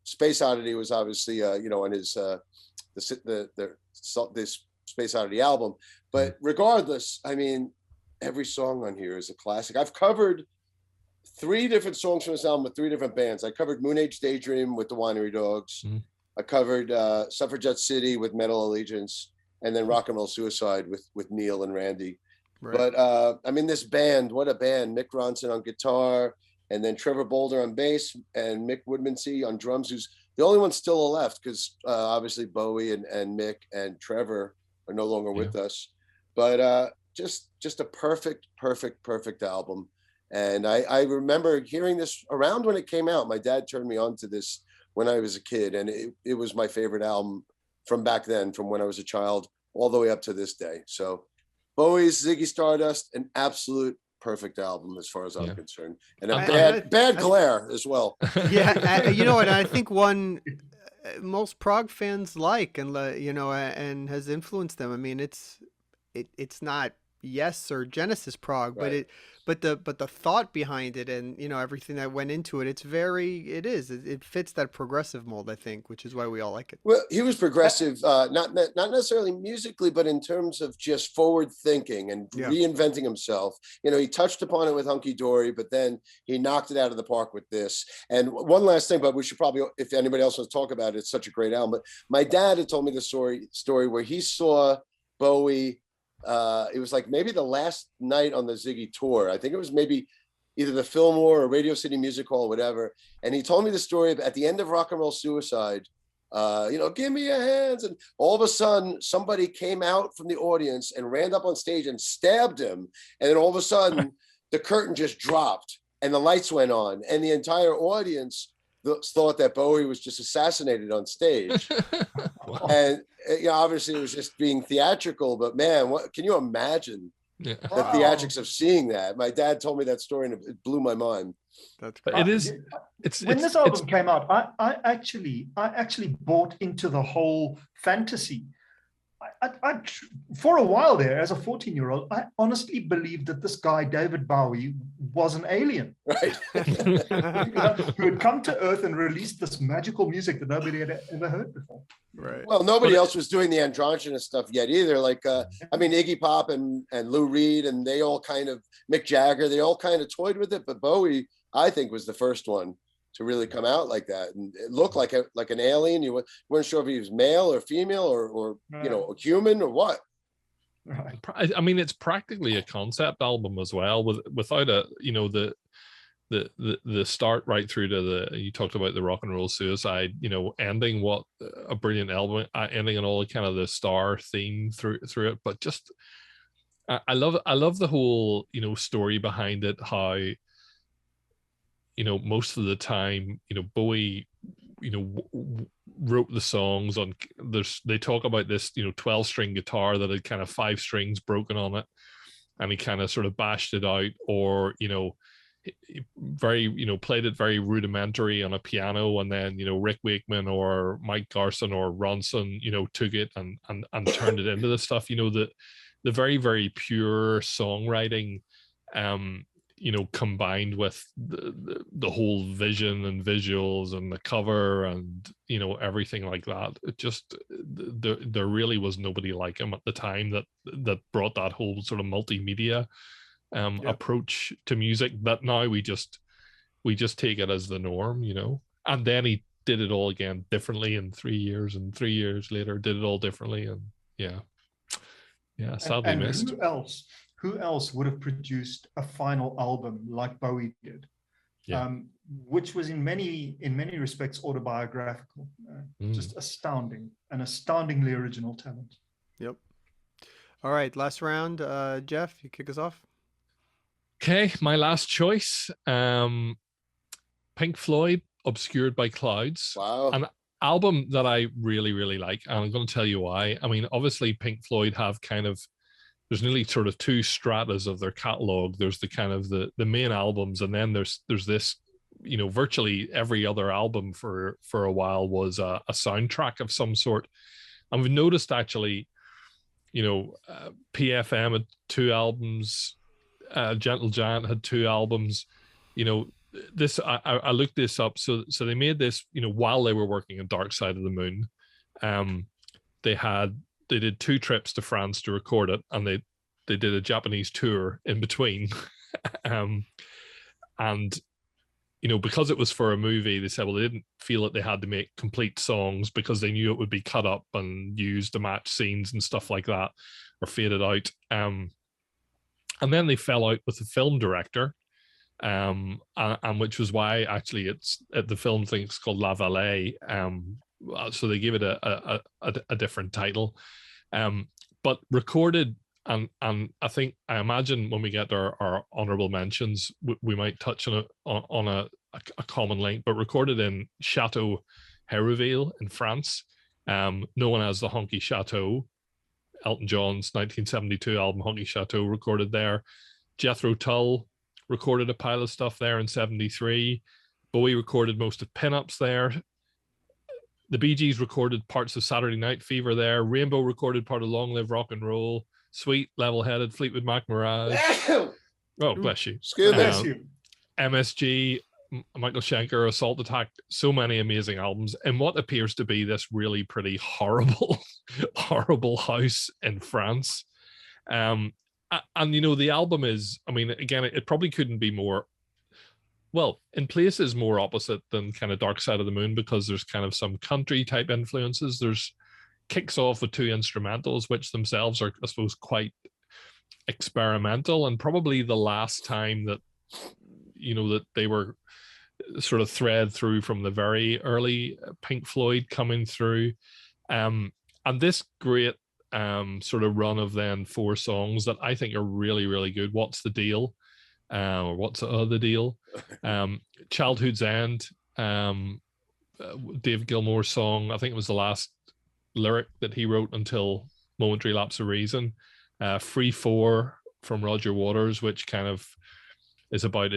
Space Oddity was obviously on his this Space Oddity album. But regardless, I mean, every song on here is a classic. I've covered 3 different songs from this album with 3 different bands. I covered Moon Age Daydream with the Winery Dogs. I covered Suffragette City with Metal Allegiance, and then Rock and Roll Suicide with Neil and Randy. Right. But I mean, this band, what a band. Mick Ronson on guitar, and then Trevor Bolder on bass, and Mick Woodmansey on drums, who's the only one still left because obviously Bowie and Mick and Trevor are no longer with us. But just a perfect album. And I remember hearing this around when it came out. My dad turned me on to this when I was a kid, and it was my favorite album from back then, from when I was a child all the way up to this day. So Bowie's Ziggy Stardust, an absolute perfect album as far as I'm concerned, and a bad glare as well. Yeah, and I think one most Prog fans like, and and has influenced them. I mean, it's not Yes or Genesis Prog, but Right. the thought behind it, and everything that went into it, it fits that progressive mold, I think, which is why we all like it. Well, he was progressive, not necessarily musically, but in terms of just forward thinking and Yeah. reinventing himself. He touched upon it with Hunky Dory, but then he knocked it out of the park with this. And one last thing, but we should probably, if anybody else wants to talk about it, it's such a great album. But my dad had told me the story where he saw Bowie. It was like maybe the last night on the Ziggy tour. I think it was maybe either the Fillmore or Radio City Music Hall, or whatever. And he told me the story at the end of Rock and Roll Suicide, give me your hands. And all of a sudden, somebody came out from the audience and ran up on stage and stabbed him. And then all of a sudden, the curtain just dropped and the lights went on. And the entire audience thought that Bowie was just assassinated on stage. Wow. And obviously it was just being theatrical, but man, what can you imagine Yeah. the theatrics of seeing that? My dad told me that story and it blew my mind. That's But great. it is. It's When it's, this album came out, I actually bought into the whole fantasy. I for a while there, as a 14-year-old, I honestly believed that this guy, David Bowie, was an alien. Right. Who had come to Earth and released this magical music that nobody had ever heard before. Right. Well, nobody else was doing the androgynous stuff yet either. Like, Iggy Pop and Lou Reed, and they all kind of, Mick Jagger, they all kind of toyed with it. But Bowie, I think, was the first one to really come out like that. And it looked like an alien. You weren't sure if he was male or female or a human or what. Right. I mean, it's practically a concept album as well, without the start right through to you talked about the Rock and Roll Suicide, ending what a brilliant album, ending on all the kind of the star theme through it. But just I love the whole story behind it. How most of the time Bowie wrote the songs on. They talk about this 12-string guitar that had kind of 5 strings broken on it, and he kind of sort of bashed it out, or very played it very rudimentary on a piano, and then Rick Wakeman or Mike Garson or Ronson took it and turned it into the stuff. The very, very pure songwriting combined with the whole vision and visuals and the cover and everything like that. It just there really was nobody like him at the time that brought that whole sort of multimedia approach to music that now we just take it as the norm, and then he did it all again differently in 3 years, and 3 years later did it all differently, and sadly missed. Who else would have produced a final album like Bowie did, which was in many respects autobiographical, just an astoundingly original talent. Yep. All right, last round. Geoff, you kick us off. Okay, my last choice, Pink Floyd, Obscured by Clouds. Wow. An album that I really, really like, and I'm going to tell you why. I mean, obviously Pink Floyd have there's nearly sort of 2 stratas of their catalog. There's the kind of the main albums, and then there's this, virtually every other album for a while was a soundtrack of some sort. And we've noticed actually, PFM had 2 albums, Gentle Giant had 2 albums. This I looked this up. So they made this, while they were working on Dark Side of the Moon. They did 2 trips to France to record it, and they did a Japanese tour in between. And because it was for a movie, they said, well, they didn't feel that they had to make complete songs because they knew it would be cut up and used to match scenes and stuff like that, or faded out. And then they fell out with the film director, and which was why actually the film thing is called La Vallée. So they gave it a different title, but recorded, and I imagine when we get our honorable mentions, we might touch on a common link, but recorded in Chateau Hérouville in France, known as the Honky Chateau. Elton John's 1972 album Honky Chateau recorded there. Jethro Tull recorded a pile of stuff there in 73. Bowie recorded most of Pinups there. The Bee Gees recorded parts of Saturday Night Fever there. Rainbow recorded part of Long Live Rock and Roll. Sweet, Level-Headed, Fleetwood Mac, Mirage. Oh, bless you. Excuse Bless me. you. MSG, Michael Schenker, Assault Attack, so many amazing albums in what appears to be this really pretty horrible, horrible house in France. And the album is, I mean, again, it probably couldn't be more, well, in places more opposite than kind of Dark Side of the Moon, because there's kind of some country type influences. There's kicks off with 2 instrumentals, which themselves are, I suppose, quite experimental, and probably the last time that that they were sort of thread through from the very early Pink Floyd coming through, and this great sort of run of then 4 songs that I think are really, really good. What's the Deal, or What's the Deal, Childhood's End, Dave Gilmour's song, I think it was the last lyric that he wrote until Momentary Lapse of Reason, Free 4 from Roger Waters, which kind of is about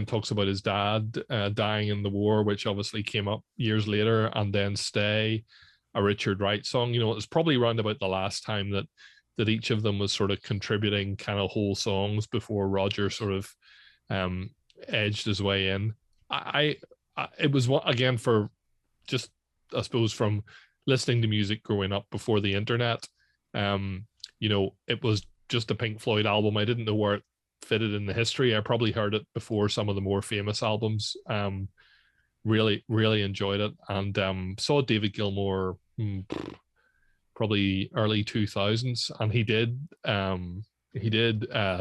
talks about his dad dying in the war, which obviously came up years later, and then Stay, a Richard Wright song. It's probably around about the last time that each of them was sort of contributing kind of whole songs before Roger sort of edged his way in. It was, again, for just, I suppose, from listening to music growing up before the internet, it was just a Pink Floyd album. I didn't know where it fitted in the history. I probably heard it before some of the more famous albums. Really, really enjoyed it, and saw David Gilmour probably early 2000s, and he did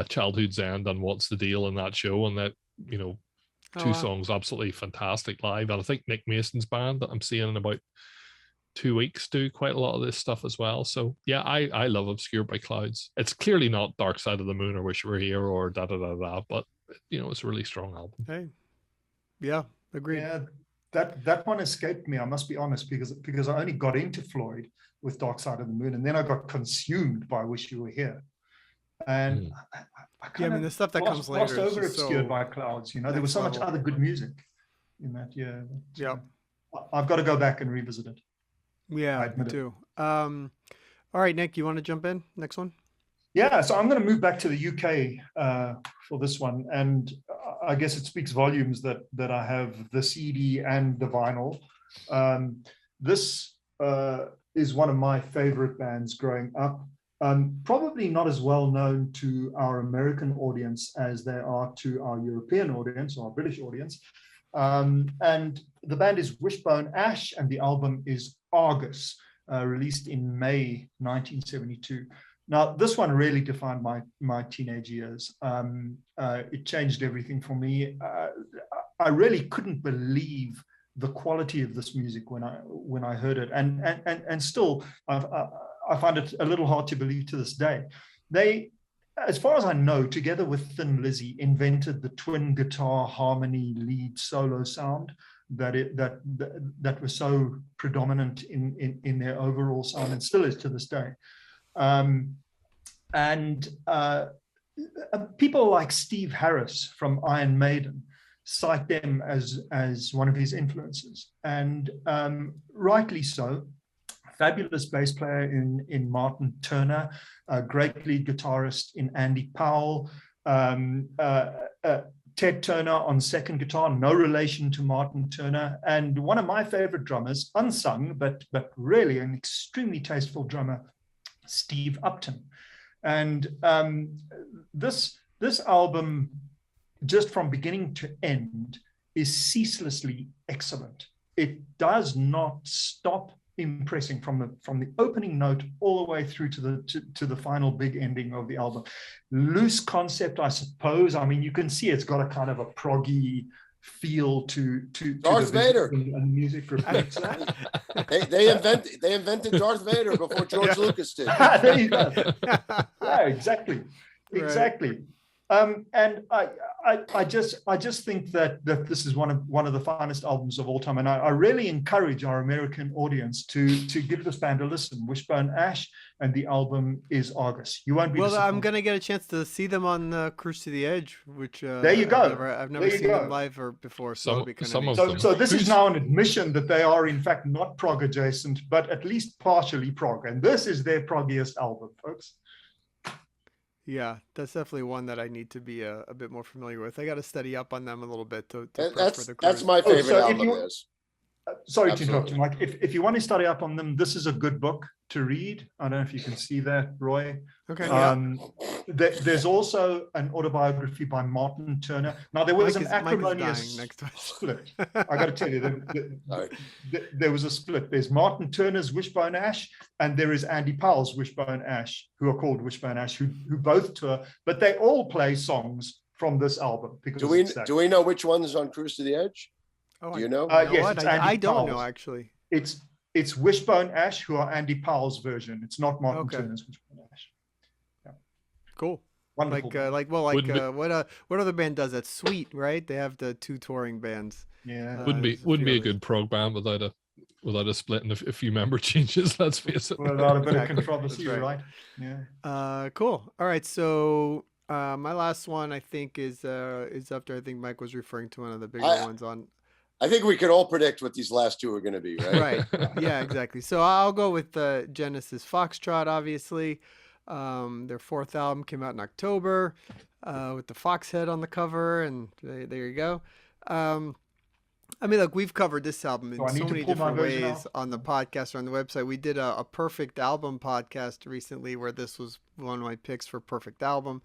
Childhood's End and What's the Deal in that show, and that two songs absolutely fantastic live. And I think Nick Mason's band that I'm seeing in about 2 weeks do quite a lot of this stuff as well. So yeah, I love Obscured by Clouds. It's clearly not Dark Side of the Moon or Wish You Were Here or da da da da, but it's a really strong album. Hey, yeah, agreed. Yeah, that one escaped me, I must be honest, because I only got into Floyd with Dark Side of the Moon, and then I got consumed by Wish You Were Here. And I I mean, the stuff that comes later lost over is Obscured so by Clouds. There was so much other good music in that year. Yeah, I've got to go back and revisit it. Yeah, me too. All right, Nick, you want to jump in? Next one? Yeah, so I'm going to move back to the UK for this one. And I guess it speaks volumes that I have the CD and the vinyl. This is one of my favorite bands growing up. Probably not as well known to our American audience as they are to our European audience or our British audience. And the band is Wishbone Ash, and the album is Argus, released in May 1972. Now, this one really defined my teenage years. It changed everything for me. I really couldn't believe the quality of this music when I heard it, and still I find it a little hard to believe to this day. They, as far as I know, together with Thin Lizzy, invented the twin guitar harmony lead solo sound that was so predominant in their overall sound, and still is to this day. People like Steve Harris from Iron Maiden cite them as one of his influences, and rightly so. Fabulous bass player in Martin Turner, a great lead guitarist in Andy Powell, Ted Turner on second guitar, no relation to Martin Turner, and one of my favorite drummers, unsung, but really an extremely tasteful drummer, Steve Upton. And this album, just from beginning to end, is ceaselessly excellent. It does not stop impressing from the opening note all the way through to the final big ending of the album. Loose concept, I suppose. I mean, you can see it's got a kind of a proggy feel to Darth Vader, and music reflects that. They invented Darth Vader before George Lucas did. There you go. Yeah, exactly. Right. And I just think that this is one of the finest albums of all time, and I really encourage our American audience to give this band a listen. Wishbone Ash, and the album is Argus. You won't be disappointed. I'm gonna get a chance to see them on Cruise to the Edge, which there you go. I've never seen them live or before, so it'll be kind of them. So this is now an admission that they are in fact not prog adjacent, but at least partially prog, and this is their proggiest album, folks. Yeah, that's definitely one that I need to be a bit more familiar with. I got to study up on them a little bit to prep for the cruise. That's my favorite album. Sorry to interrupt you, Mike. If you want to study up on them, this is a good book to read. I don't know if you can see that, Roy. Okay. There's also an autobiography by Martin Turner. Now, there was an acrimonious split. I got to tell you, there was a split. There's Martin Turner's Wishbone Ash, and there is Andy Powell's Wishbone Ash, who are called Wishbone Ash, who both tour, but they all play songs from this album. Do we know which one is on Cruise to the Edge? Do you know? Yes, I don't know, actually. It's Wishbone Ash, who are Andy Powell's version. It's not Martin Turner's Wishbone Ash. Yeah. Cool. Wonderful. What other band does that? Sweet, right? They have the 2 touring bands. Yeah. Wouldn't be a good prog band without a split and a few member changes. Let's face it. Without a bit of controversy, right? Yeah. Cool. All right. So my last one, I think, is after I think Mike was referring to one of the bigger ones on. I think we could all predict what these last two are going to be, right? Right. Yeah, exactly. So I'll go with Genesis Foxtrot, obviously. Their 4th album came out in October with the fox head on the cover, and there you go. I mean, look, we've covered this album in so many different ways on the podcast or on the website. We did a perfect album podcast recently where this was one of my picks for perfect album.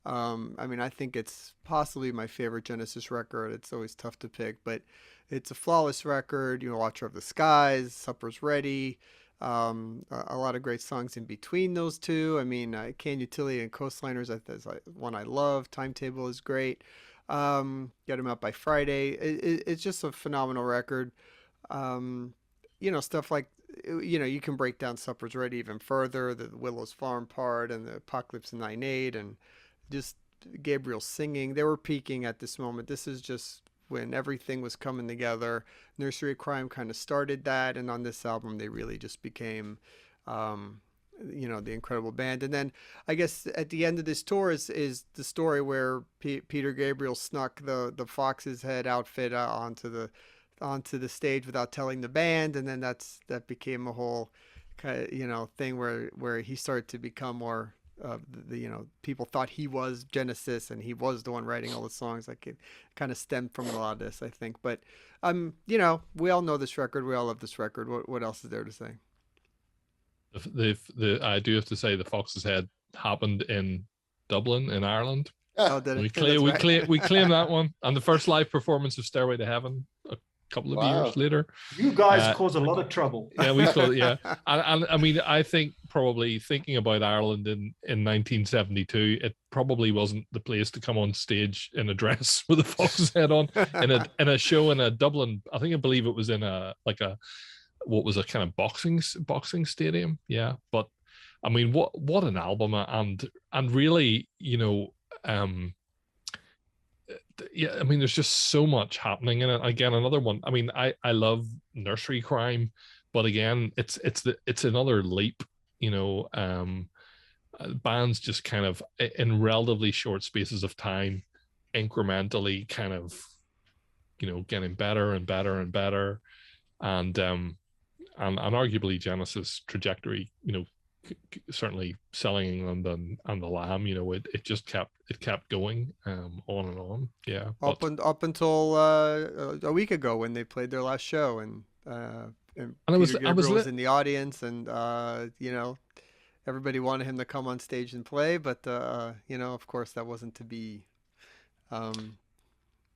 I mean, I think it's possibly my favorite Genesis record. It's always tough to pick, but it's a flawless record. You know, Watcher of the Skies, Supper's Ready, a lot of great songs in between those two. I mean, Can Utility and Coastliners, that's one I love. Timetable is great. Get 'Em Out by Friday. It's just a phenomenal record. You know, stuff like, you know, you can break down Supper's Ready even further, the Willow's Farm part and the Apocalypse in 9/8 and just Gabriel singing. They were peaking at this moment. This is just when everything was coming together. Nursery Crime kind of started that, and on this album they really just became you know, the incredible band. And then I guess at the end of this tour is the story where Peter Gabriel snuck the Fox's Head outfit onto the stage without telling the band, and then that became a whole kind of, you know, thing where he started to become more you know, people thought he was Genesis and he was the one writing all the songs. Like, it kind of stemmed from a lot of this, I think. But you know, we all know this record, we all love this record. What else is there to say? I do have to say the Fox's Head happened in Dublin in Ireland. Oh, did it? We claim that one, and the first live performance of Stairway to Heaven a couple of years later. You guys caused a lot of trouble. Yeah, we thought, yeah, and I mean, I think probably thinking about Ireland in 1972, it probably wasn't the place to come on stage in a dress with a Fox's Head on in a show in a Dublin. I believe it was in what was a kind of boxing stadium. Yeah, but I mean, what an album, and really, you know, yeah, I mean, there's just so much happening in it. Again, another one. I mean, I love Nursery Crime, but again, it's another leap. You know, bands just kind of in relatively short spaces of time, incrementally kind of, you know, getting better and better and better, and arguably Genesis trajectory, you know, certainly selling England and the Lamb, you know, it just kept going on and on. Yeah, up until a week ago when they played their last show, and I was in the audience, and you know, everybody wanted him to come on stage and play, but you know, of course that wasn't to be. What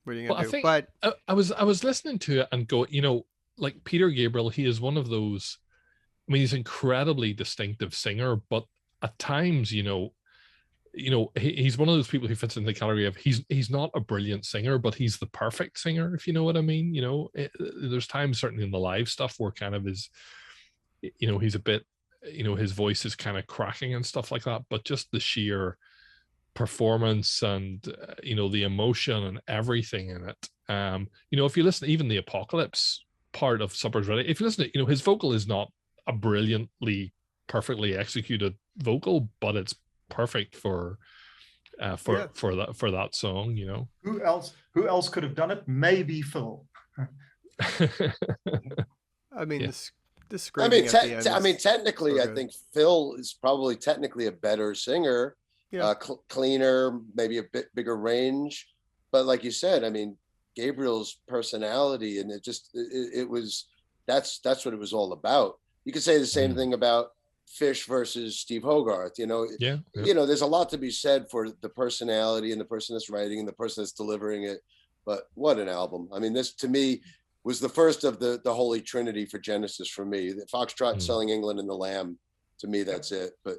are you gonna do? But I was listening to it and go, you know, like Peter Gabriel, he is one of those. I mean, he's an incredibly distinctive singer, but at times, you know, he's one of those people who fits in the category of he's not a brilliant singer, but he's the perfect singer, if you know what I mean. You know, there's times certainly in the live stuff where kind of you know, he's a bit, you know, his voice is kind of cracking and stuff like that, but just the sheer performance and the emotion and everything in it. If you listen, even the Apocalypse part of Supper's Ready, if you listen to, his vocal is not a brilliantly perfectly executed vocal, but it's perfect for that song. Who else could have done it? Maybe Phil. I mean, Yeah. the screaming at the end I mean, technically, so I good. think Phil is probably technically a better singer, Yeah. cleaner, maybe a bit bigger range. But like you said, I mean, Gabriel's personality, and it was that's what it was all about. You could say the same thing about Fish versus Steve Hogarth. Yeah. There's a lot to be said for the personality and the person that's writing and the person that's delivering it. But what an album! I mean, this to me was the first of the Holy Trinity for Genesis for me. The Foxtrot, Selling England, and the Lamb. To me, that's it. But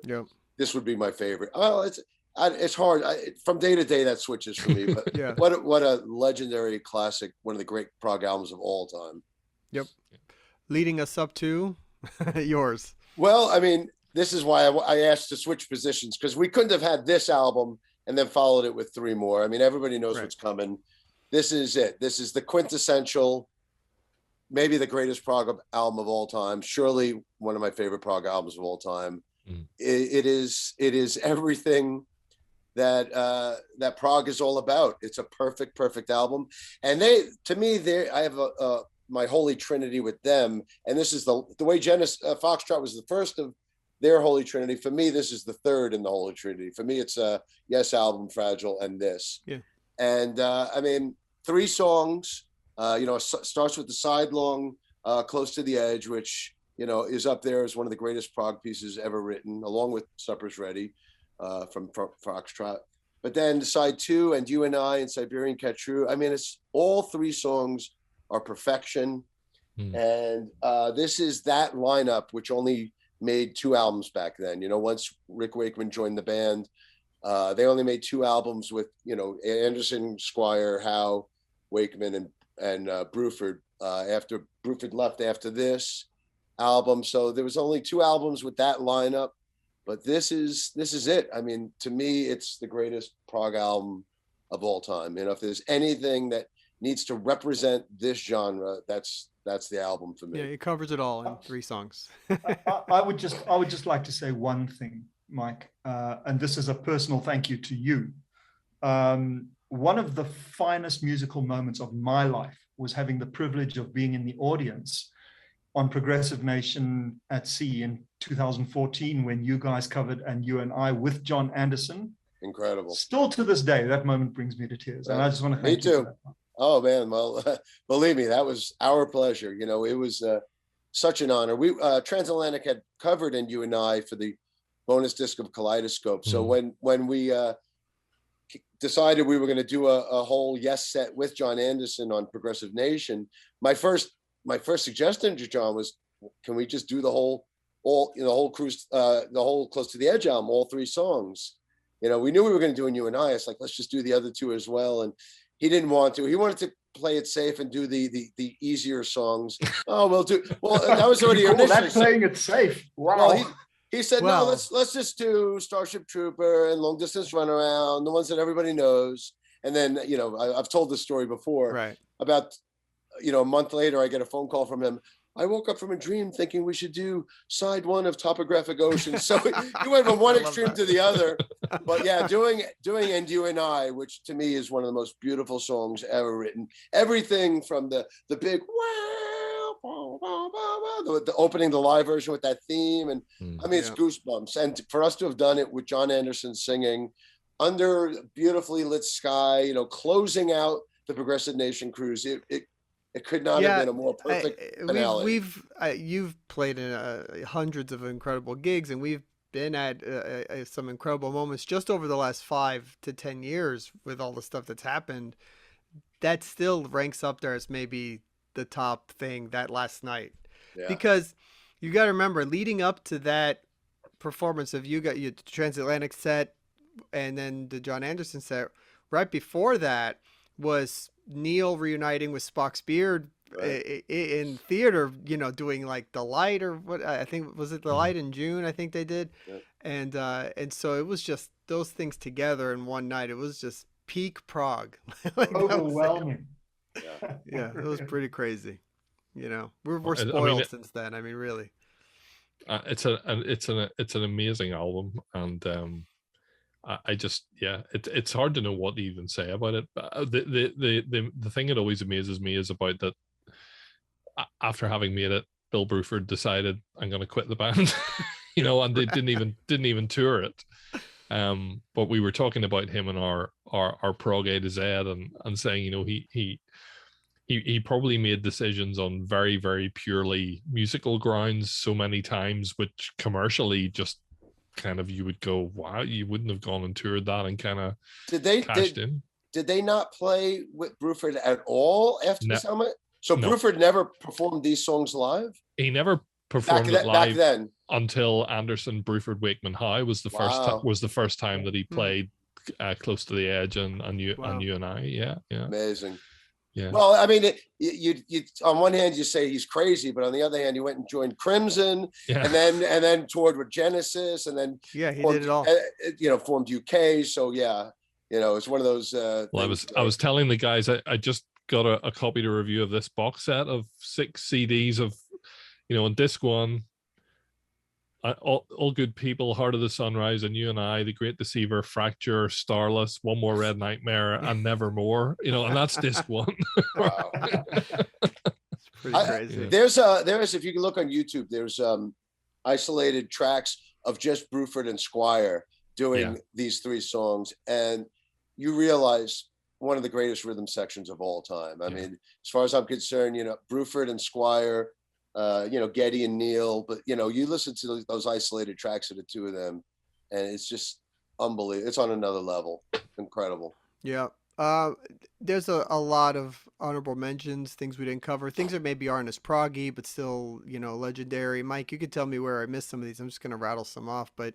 this would be my favorite. Oh, it's hard. From day to day, that switches for me. But Yeah. what a legendary classic, one of the great prog albums of all time. Yep. Leading us up to yours. Well, I mean, this is why I asked to switch positions, because we couldn't have had this album and then followed it with three more. I mean, everybody knows what's coming. This is it. This is the quintessential, maybe the greatest prog album of all time. Surely one of my favorite prog albums of all time. It is everything that prog is all about. It's a perfect album. And I have my Holy Trinity with them. And this is the way Genesis Foxtrot was the first of their Holy Trinity. For me, this is the third in the Holy Trinity. For me, it's Yes Album, Fragile, and this. Yeah. And I mean, three songs. Starts with the sidelong, Close to the Edge, which is up there as one of the greatest prog pieces ever written, along with Supper's Ready from Foxtrot. But then side two, And You and I, and Siberian Cat True. I mean, it's all three songs are perfection. And this is that lineup, which only made two albums back then. Once Rick Wakeman joined the band, they only made two albums with, Anderson, Squire, Howe, Wakeman, and Bruford. After Bruford left after this album, so there was only two albums with that lineup. But this is it. I mean, to me, it's the greatest prog album of all time. If there's anything that needs to represent this genre, that's the album for me. Yeah, it covers it all in three songs. I would just like to say one thing, Mike, and this is a personal thank you to you. One of the finest musical moments of my life was having the privilege of being in the audience on Progressive Nation at Sea in 2014, when you guys covered And You and I with John Anderson. Incredible. Still to this day, that moment brings me to tears. And I just want to thank you. Me too. Oh man, well, believe me, that was our pleasure. It was such an honor. We Transatlantic had covered And You and I for the bonus disc of Kaleidoscope. So when we decided we were going to do a whole Yes set with John Anderson on Progressive Nation, my first suggestion to John was, can we just do the whole cruise, the whole Close to the Edge album, all three songs? We knew we were going to do And You and I. It's like, let's just do the other two as well. And he didn't want to. He wanted to play it safe and do the easier songs. Oh, we'll do. Well, that was already that's playing it safe. Wow. Well, he said, no, let's just do Starship Trooper and Long Distance Runaround, the ones that everybody knows. And then, I've told this story before. Right. About, a month later, I get a phone call from him. I woke up from a dream thinking we should do side one of Topographic Ocean. So he went from one extreme to the other. But yeah, doing And You and I, which to me is one of the most beautiful songs ever written. Everything from the big wow, the opening, the live version with that theme. And I mean, it's goosebumps. And for us to have done it with John Anderson singing under beautifully lit sky, closing out the Progressive Nation cruise, it could not have been a more perfect finale. You've played in hundreds of incredible gigs, and we've been at some incredible moments just over the last 5 to 10 years with all the stuff that's happened. That still ranks up there as maybe the top thing, that last night. Yeah. Because you got to remember, leading up to that performance of you got your Transatlantic set and then the John Anderson set, right before that was Neil reuniting with Spock's Beard in theater, doing like The Light, or what I think was it The Light in June, I think they did. And so it was just those things together in one night, it was just peak Prog. Like, that was it. Overwhelming. Yeah, it was pretty crazy. You know, we're I mean, spoiled since then. I mean, really. it's an amazing album, and I just, yeah, it's hard to know what to even say about it. But the thing that always amazes me is about that after having made it, Bill Bruford decided, I'm going to quit the band, you know, and they didn't even tour it. But we were talking about him and our Prog A to Z, and saying, you know, he probably made decisions on very, very purely musical grounds so many times, which commercially just kind of, you would go, wow, you wouldn't have gone and toured that and kind of cashed in. Did they not play with Bruford at all after this helmet? So No. Bruford never performed these songs live? He never performed it live back then until Anderson, Bruford, Wakeman High was the first time that he played Close to the Edge and you and I. Yeah. Amazing. Yeah. Well, I mean, you on one hand you say he's crazy, but on the other hand, you went and joined Crimson, and then toured with Genesis, and then he did it all. You know, formed UK. So yeah, you know, it's one of those. Well, I was telling the guys I just got a copy to review of this box set of 6 CDs of, you know, on disc 1. All Good People, Heart of the Sunrise, and You and I, The Great Deceiver, Fracture, Starless, One More Red Nightmare, and Nevermore. You know, and that's disc 1. Wow. It's pretty crazy. There's if you can look on YouTube, there's isolated tracks of just Bruford and Squire doing these 3 songs, and you realize one of the greatest rhythm sections of all time. I mean, as far as I'm concerned, you know, Bruford and Squire, you know, Geddy and Neil, but you know, you listen to those isolated tracks of the 2 of them, and it's just unbelievable. It's on another level. Incredible. Yeah. There's a lot of honorable mentions, things we didn't cover, things that maybe aren't as proggy, but still, you know, legendary. Mike, you could tell me where I missed some of these. I'm just going to rattle some off, but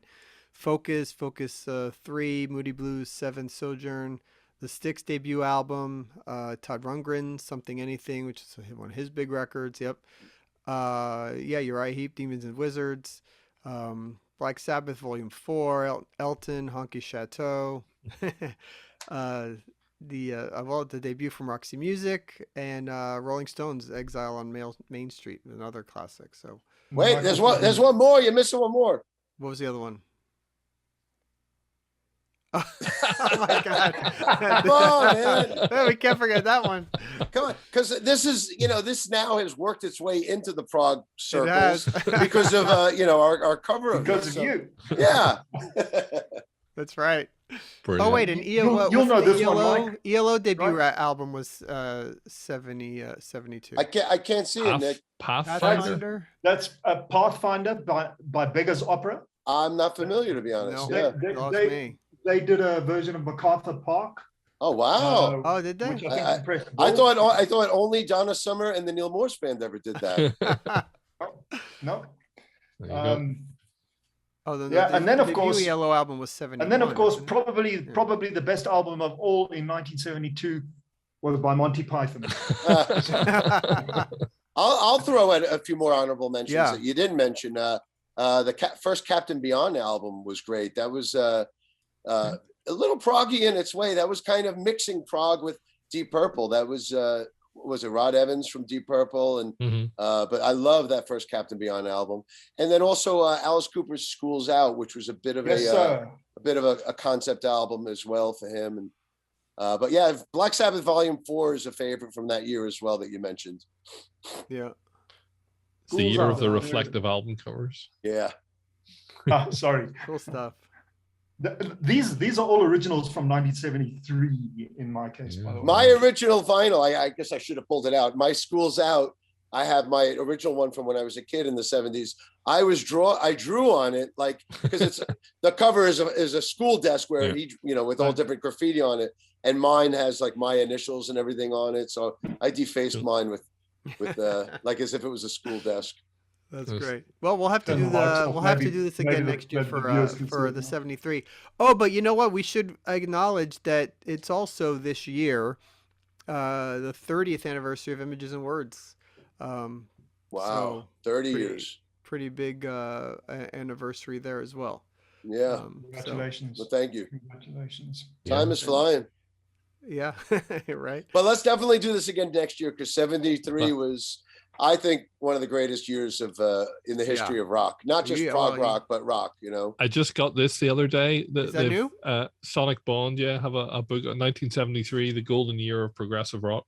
Focus 3, Moody Blues 7, Sojourn, the Styx debut album, Todd Rundgren, Something Anything, which is one of his big records. Yep. Uriah Heep, Demons and Wizards, Black Sabbath Volume 4, Elton, Honky Chateau, the debut from Roxy Music, and Rolling Stones, Exile on Main Street, another classic. So wait, there's one more. You're missing one more. What was the other one? Oh my God! Come on, man. We can't forget that one. Come on, because this now has worked its way into the Prog circles because of our cover of because of you. Yeah, that's right. Brilliant. Oh wait, and ELO. You'll know this ELO, one, Mike. ELO debut album was 72. I can't see it, Nick. Pathfinder. That's a Pathfinder by Beggar's Opera. I'm not familiar, to be honest. No. Yeah. They did a version of MacArthur Park. Oh wow! Did they? Which I think I thought only Donna Summer and the Neil Morse Band ever did that. No. And then of course, Yellow album was 71. And then of course, probably the best album of all in 1972 was by Monty Python. I'll throw in a few more honorable mentions that you didn't mention. The first Captain Beyond album was great. That was a little proggy in its way. That was kind of mixing prog with Deep Purple. That was it Rod Evans from Deep Purple, and but I love that first Captain Beyond album. And then also Alice Cooper's School's Out, which was a bit of a concept album as well for him. And but yeah, Black Sabbath Volume 4 is a favorite from that year as well that you mentioned. Yeah, it's the year of the reflective album covers. Yeah. Sorry. Cool stuff. These are all originals from 1973 in my case. By the way. My original vinyl, I guess I should have pulled it out. My School's Out. I have my original one from when I was a kid in the 70s. I drew on it, like, because it's the cover is a school desk where with all different graffiti on it, and mine has like my initials and everything on it. So I defaced mine with like as if it was a school desk. That's great. Well, we'll have to do this again next year for the 73. Oh, but you know what? We should acknowledge that it's also this year, the 30th anniversary of Images and Words. Wow, so 30 years. Pretty big anniversary there as well. Yeah. Congratulations. Well, thank you. Congratulations. Time is flying. Yeah, right. But let's definitely do this again next year, because 73 was, I think, one of the greatest years of in the history of rock. Not just prog rock, but rock, you know. I just got this the other day. Is that new? Sonic Bond, have a book on 1973, the golden year of progressive rock.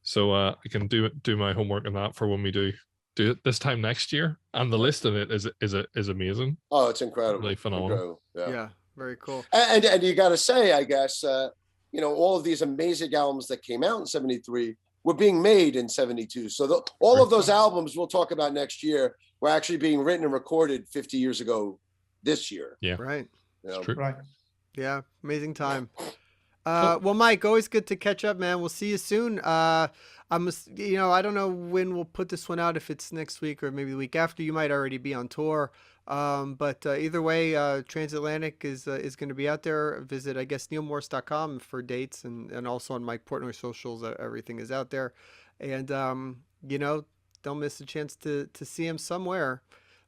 So I can do my homework on that for when we do it this time next year. And the list of it is amazing. Oh, it's incredible. Really phenomenal. Incredible. Yeah, very cool. And you got to say, I guess, you know, all of these amazing albums that came out in 73 were being made in 72. So all of those albums we'll talk about next year were actually being written and recorded 50 years ago this year. Yeah. Right. You know? True. Right. Yeah, amazing time. Well, Mike, always good to catch up, man. We'll see you soon. I don't know when we'll put this one out, if it's next week or maybe the week after. You might already be on tour. But either way, Transatlantic is going to be out there. Visit, I guess, neilmorris.com for dates, and also on Mike Portnoy socials. Everything is out there. And, don't miss a chance to see him somewhere.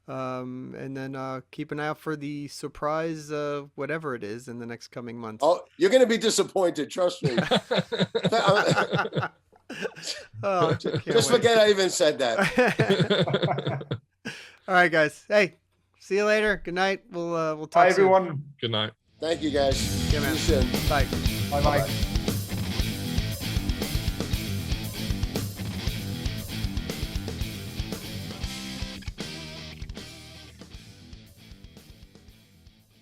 And then keep an eye out for the surprise, whatever it is, in the next coming months. Oh, you're going to be disappointed. Trust me. Just forget I even said that. All right, guys. Hey, see you later. Good night. We'll talk Bye, soon. everyone. Good night. Thank you, guys. Yeah, man. See you soon. Bye. Bye-bye.